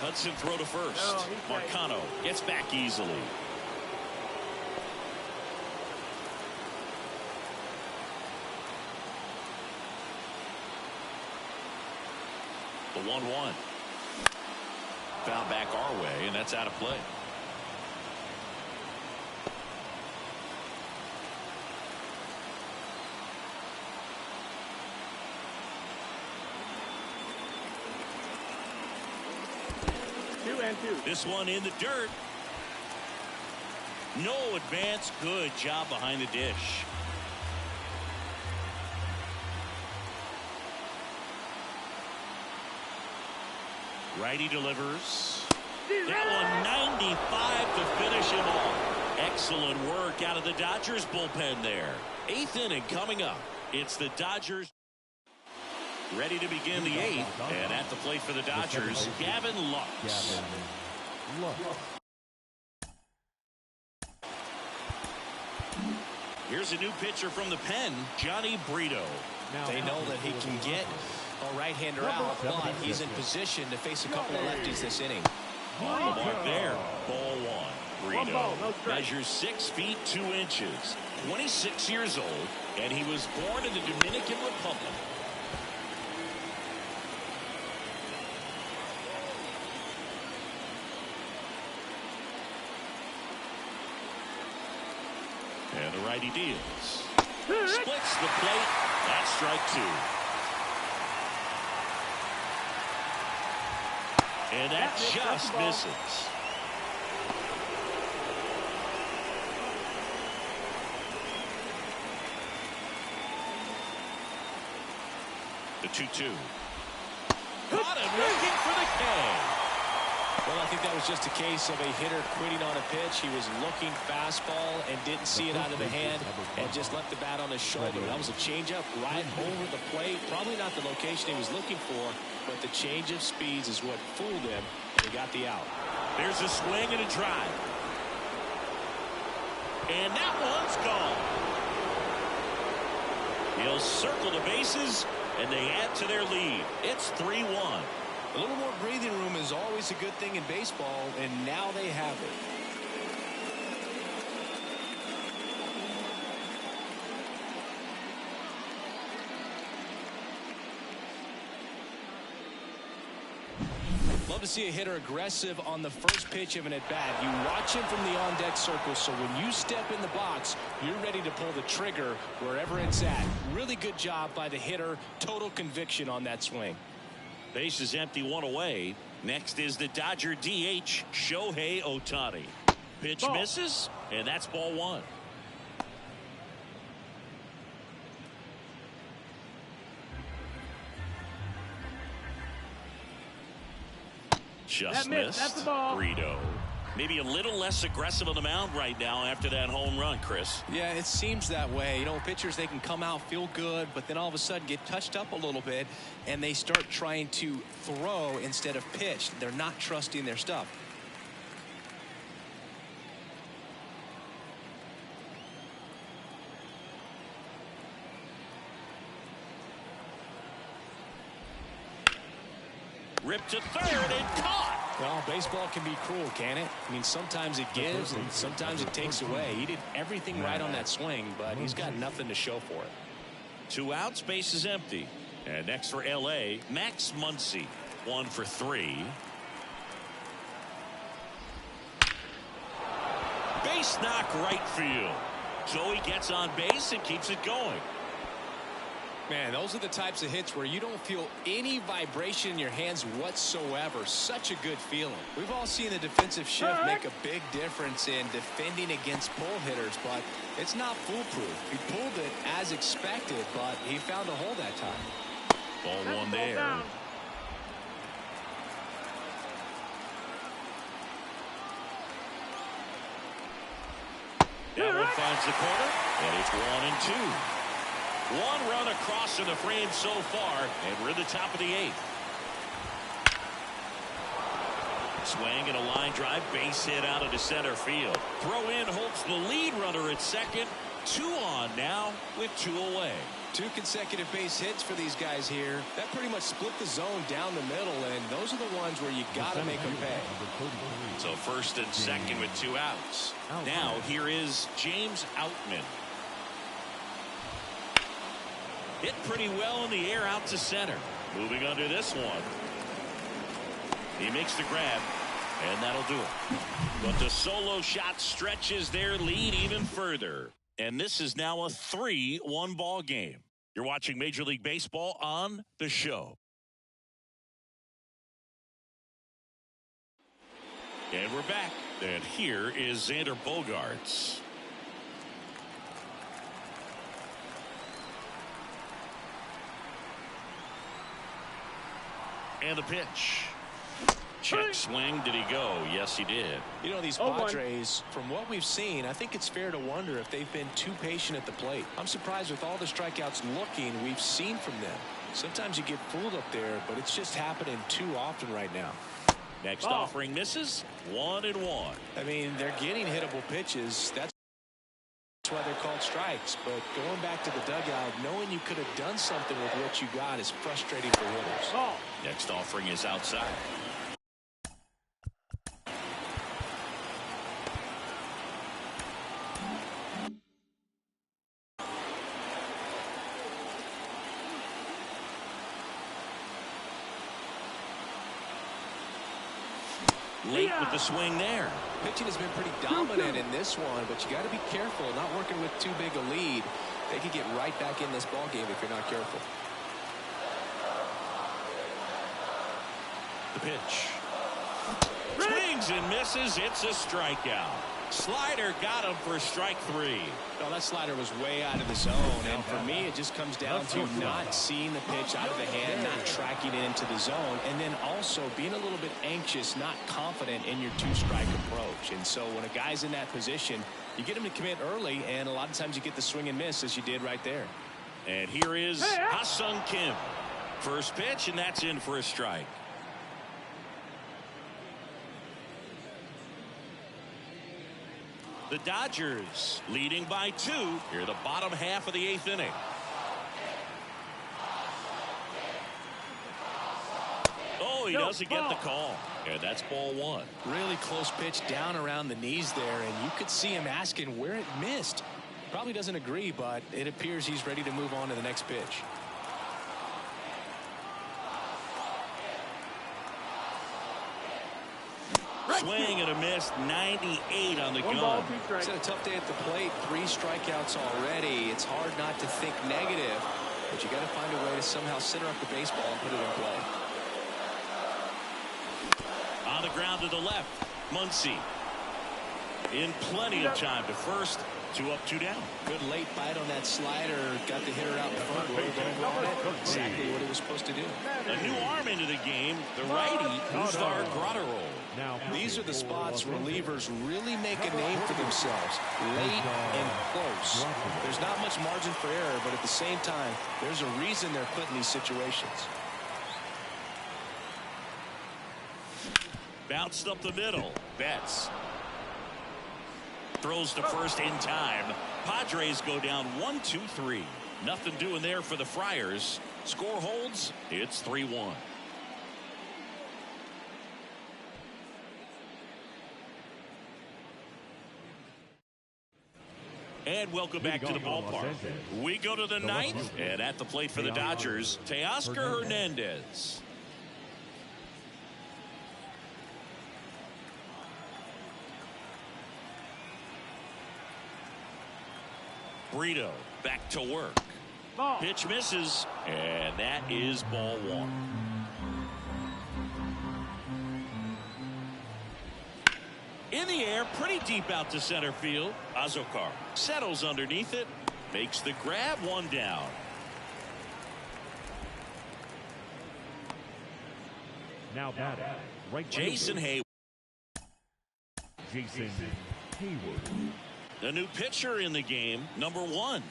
Hudson throw to first. No, Machado gets back easily. The 1-1. Foul back our way, and that's out of play. This one in the dirt. No advance. Good job behind the dish. Righty delivers. That one 95 to finish him off. Excellent work out of the Dodgers bullpen there. 8th inning coming up. It's the Dodgers ready to begin the 8th, and at the plate for the Dodgers, Gavin Lux. Here's a new pitcher from the pen, Johnny Brito. They know that he can get a right-hander out, but he's in position to face a couple of lefties this inning. On the mark there, ball 1. Brito measures 6 feet 2 inches, 26 years old, and he was born in the Dominican Republic. And the righty deals. Splits the plate. That's strike 2. And that just misses. The 2-2. Caught him looking for the K. Well, I think that was just a case of a hitter quitting on a pitch. He was looking fastball and didn't see it out of the hand and just left the bat on his shoulder. That was a changeup right over the plate. Probably not the location he was looking for, but the change of speeds is what fooled him, and he got the out. There's a swing and a drive. And that one's gone. He'll circle the bases, and they add to their lead. It's 3-1. A little more breathing room is always a good thing in baseball, and now they have it. Love to see a hitter aggressive on the first pitch of an at-bat. You watch him from the on-deck circle, so when you step in the box, you're ready to pull the trigger wherever it's at. Really good job by the hitter. Total conviction on that swing. Base is empty, 1 away. Next is the Dodger DH, Shohei Ohtani. Pitch misses, and that's ball 1. Just missed. That's the ball. Brito. Maybe a little less aggressive on the mound right now after that home run, Chris. Yeah, it seems that way. You know, pitchers, they can come out, feel good, but then all of a sudden get touched up a little bit, and they start trying to throw instead of pitch. They're not trusting their stuff. Ripped to third and caught. Well, baseball can be cruel, can it? I mean, sometimes it gives and sometimes it takes away. He did everything right on that swing, but he's got nothing to show for it. 2 outs, base is empty. And next for L.A., Max Muncy, 1 for 3. Base knock right field. Joey gets on base and keeps it going. Man, those are the types of hits where you don't feel any vibration in your hands whatsoever. Such a good feeling. We've all seen the defensive shift make a big difference in defending against pull hitters, but it's not foolproof. He pulled it as expected, but he found a hole that time. Ball 1 there. That one finds the corner, and it's 1-2. 1 run across in the frame so far, and we're at the top of the 8th. Swing and a line drive, base hit out into center field. Throw in holds the lead runner at second, 2 on now with 2 away. 2 consecutive base hits for these guys here. That pretty much split the zone down the middle, and those are the ones where you got to make them pay. So first and second with 2 outs. Now here is James Outman. Hit pretty well in the air out to center. Moving under this one. He makes the grab, and that'll do it. But the solo shot stretches their lead even further. And this is now a 3-1 ball game. You're watching Major League Baseball on The Show. And we're back. And here is Xander Bogaerts. And the pitch. Check swing. Did he go? Yes, he did. You know, these Padres, from what we've seen, I think it's fair to wonder if they've been too patient at the plate. I'm surprised with all the strikeouts we've seen from them. Sometimes you get fooled up there, but it's just happening too often right now. Next offering misses. 1-1. I mean, they're getting hittable pitches. That's why they're called strikes. But going back to the dugout, knowing you could have done something with what you got is frustrating for hitters. Next offering is outside. Late with the swing there. Pitching has been pretty dominant in this one, but you got to be careful not working with too big a lead. They could get right back in this ball game if you're not careful. The pitch. Swings and misses. It's a strikeout. Slider got him for strike 3. No, that slider was way out of the zone, and for me it just comes down to not seeing the pitch out of the hand, not tracking it into the zone, and then also being a little bit anxious, not confident in your 2-strike approach. And so when a guy's in that position, you get him to commit early, and a lot of times you get the swing and miss as you did right there. And here is Ha-Sung Kim. First pitch, and that's in for a strike. The Dodgers leading by 2 here, the bottom half of the 8th inning. Oh, he doesn't get the call. And that's ball 1. Really close pitch down around the knees there, and you could see him asking where it missed. Probably doesn't agree, but it appears he's ready to move on to the next pitch. Swing and a miss. 98 on the gun. It's had a tough day at the plate. 3 strikeouts already. It's hard not to think negative, but you got to find a way to somehow center up the baseball and put it in play. On the ground to the left, Muncy in plenty of time to first. 2 up, 2 down. Good late bite on that slider. Got the hitter out in front. Exactly what he was supposed to do. A new arm into the game. The righty, Gustar Grotterol. These are the spots relievers really make a name for themselves. Late and close. There's not much margin for error, but at the same time, there's a reason they're put in these situations. Bounced up the middle. Betts throws to first in time. Padres go down 1-2-3. Nothing doing there for the Friars. Score holds. It's 3-1. And welcome back to the ballpark. We go to the 9th, and at the plate for the Dodgers, Teoscar Hernandez. Brito back to work. Pitch misses, and that is ball 1. In the air, pretty deep out to center field. Azokar settles underneath it, makes the grab, 1 down. Now batting, right Jason Hayward. Jason Hayward. The new pitcher in the game, number 1.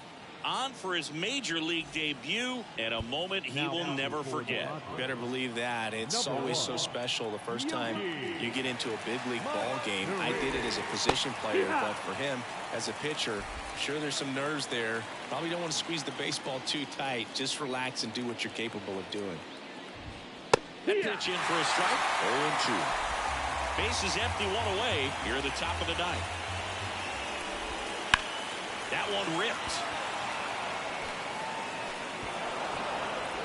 on for his major league debut, and a moment he will never forget. Better believe that. It's always so special the first time you get into a big league ball game. I did it as a position player, but for him as a pitcher, sure there's some nerves there. Probably don't want to squeeze the baseball too tight. Just relax and do what you're capable of doing. That pitch in for a strike. 0-2. Bases empty, one away here at the top of the ninth. That one ripped.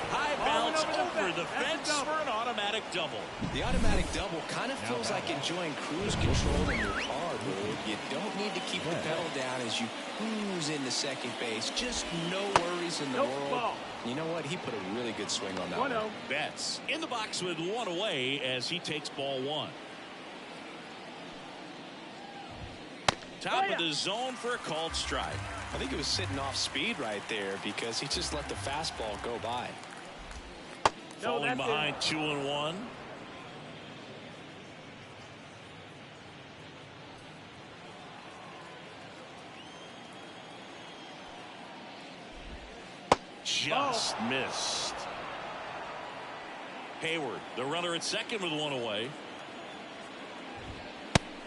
High bounce over the fence for an automatic double. The automatic double kind of feels like enjoying cruise control in your car, dude. You don't need to keep the pedal down as you cruise into second base. Just no worries in the world. You know what? He put a really good swing on that one. Betts in the box with one away as he takes ball one. Top of the zone for a called strike. I think it was sitting off speed right there because he just let the fastball go by. Falling behind 2-1. Just missed. Hayward, the runner at second with one away.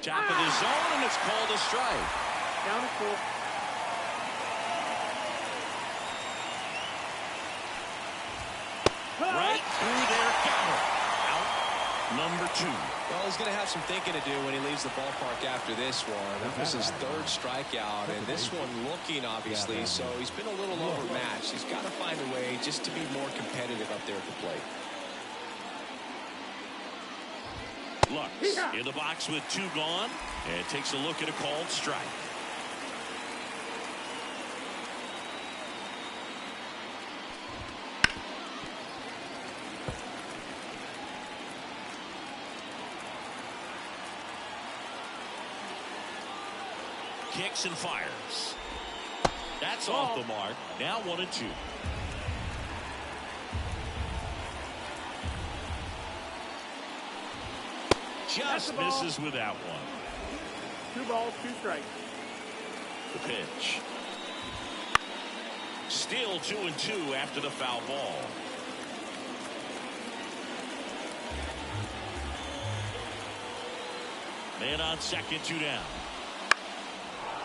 Top of the zone, and it's called a strike. Down to 4. Right through there, got it. Out number 2. Well, he's going to have some thinking to do when he leaves the ballpark after this one. That was his third strikeout, and this one looking, obviously, so he's been a little overmatched. He's got to find a way just to be more competitive up there at the plate. Lux in the box with 2 gone, and takes a look at a called strike. Kicks and fires. That's off the mark. Now 1-2. Just misses with that one. 2 balls, 2 strikes. The pitch. Still 2-2 after the foul ball. Man on second, 2 down.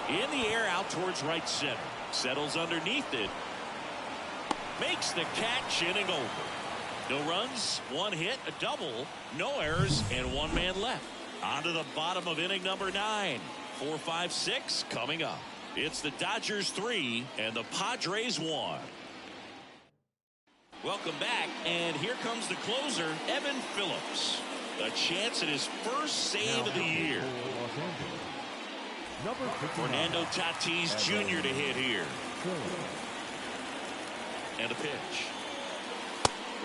In the air out towards right center. Settles underneath it. Makes the catch, inning over. No runs, 1 hit, a double, no errors, and 1 man left. On to the bottom of inning number 9. 4, 5, 6 coming up. It's the Dodgers 3 and the Padres 1. Welcome back, and here comes the closer, Evan Phillips. A chance at his first save of the year. Fernando Tatis Jr. to hit here. And a pitch.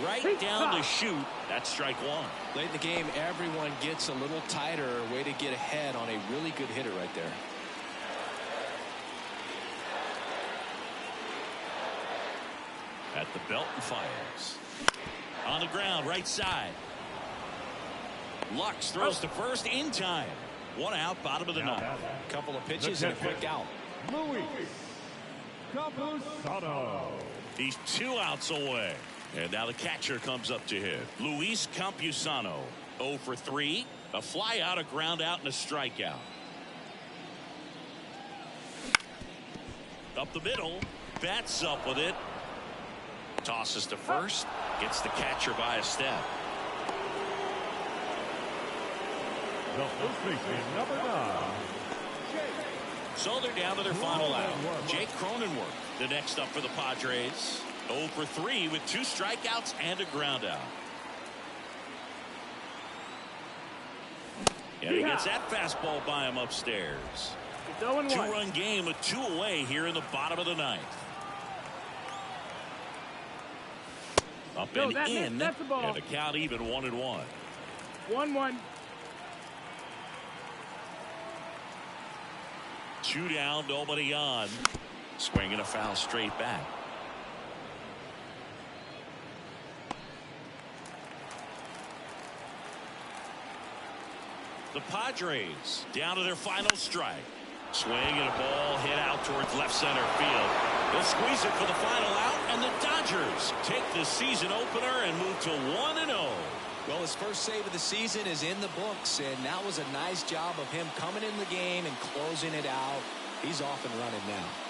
Right down the chute. That's strike 1. Late in the game, everyone gets a little tighter. Way to get ahead on a really good hitter right there. At the belt and fires. On the ground, right side. Lux throws to first in time. 1 out, bottom of the ninth. Couple of pitches and a quick out. He's 2 outs away. And now the catcher comes up to hit. Luis Campusano, 0 for 3. A fly out, a ground out, and a strikeout. Up the middle. Bats up with it. Tosses to first. Gets the catcher by a step. The first baseman, number 9. So they're down to their final out. Jake Cronenworth, the next up for the Padres. 0 for 3 with 2 strikeouts and a ground out. And he gets that fastball by him upstairs. 2-run game with 2 away here in the bottom of the ninth. Up and in, that's the ball. and the count even 1-1. 1-1. 2 down, nobody on. Swinging a foul straight back. The Padres down to their final strike. Swing and a ball hit out towards left center field. They'll squeeze it for the final out, and the Dodgers take the season opener and move to 1-0. Well, his first save of the season is in the books, and that was a nice job of him coming in the game and closing it out. He's off and running now.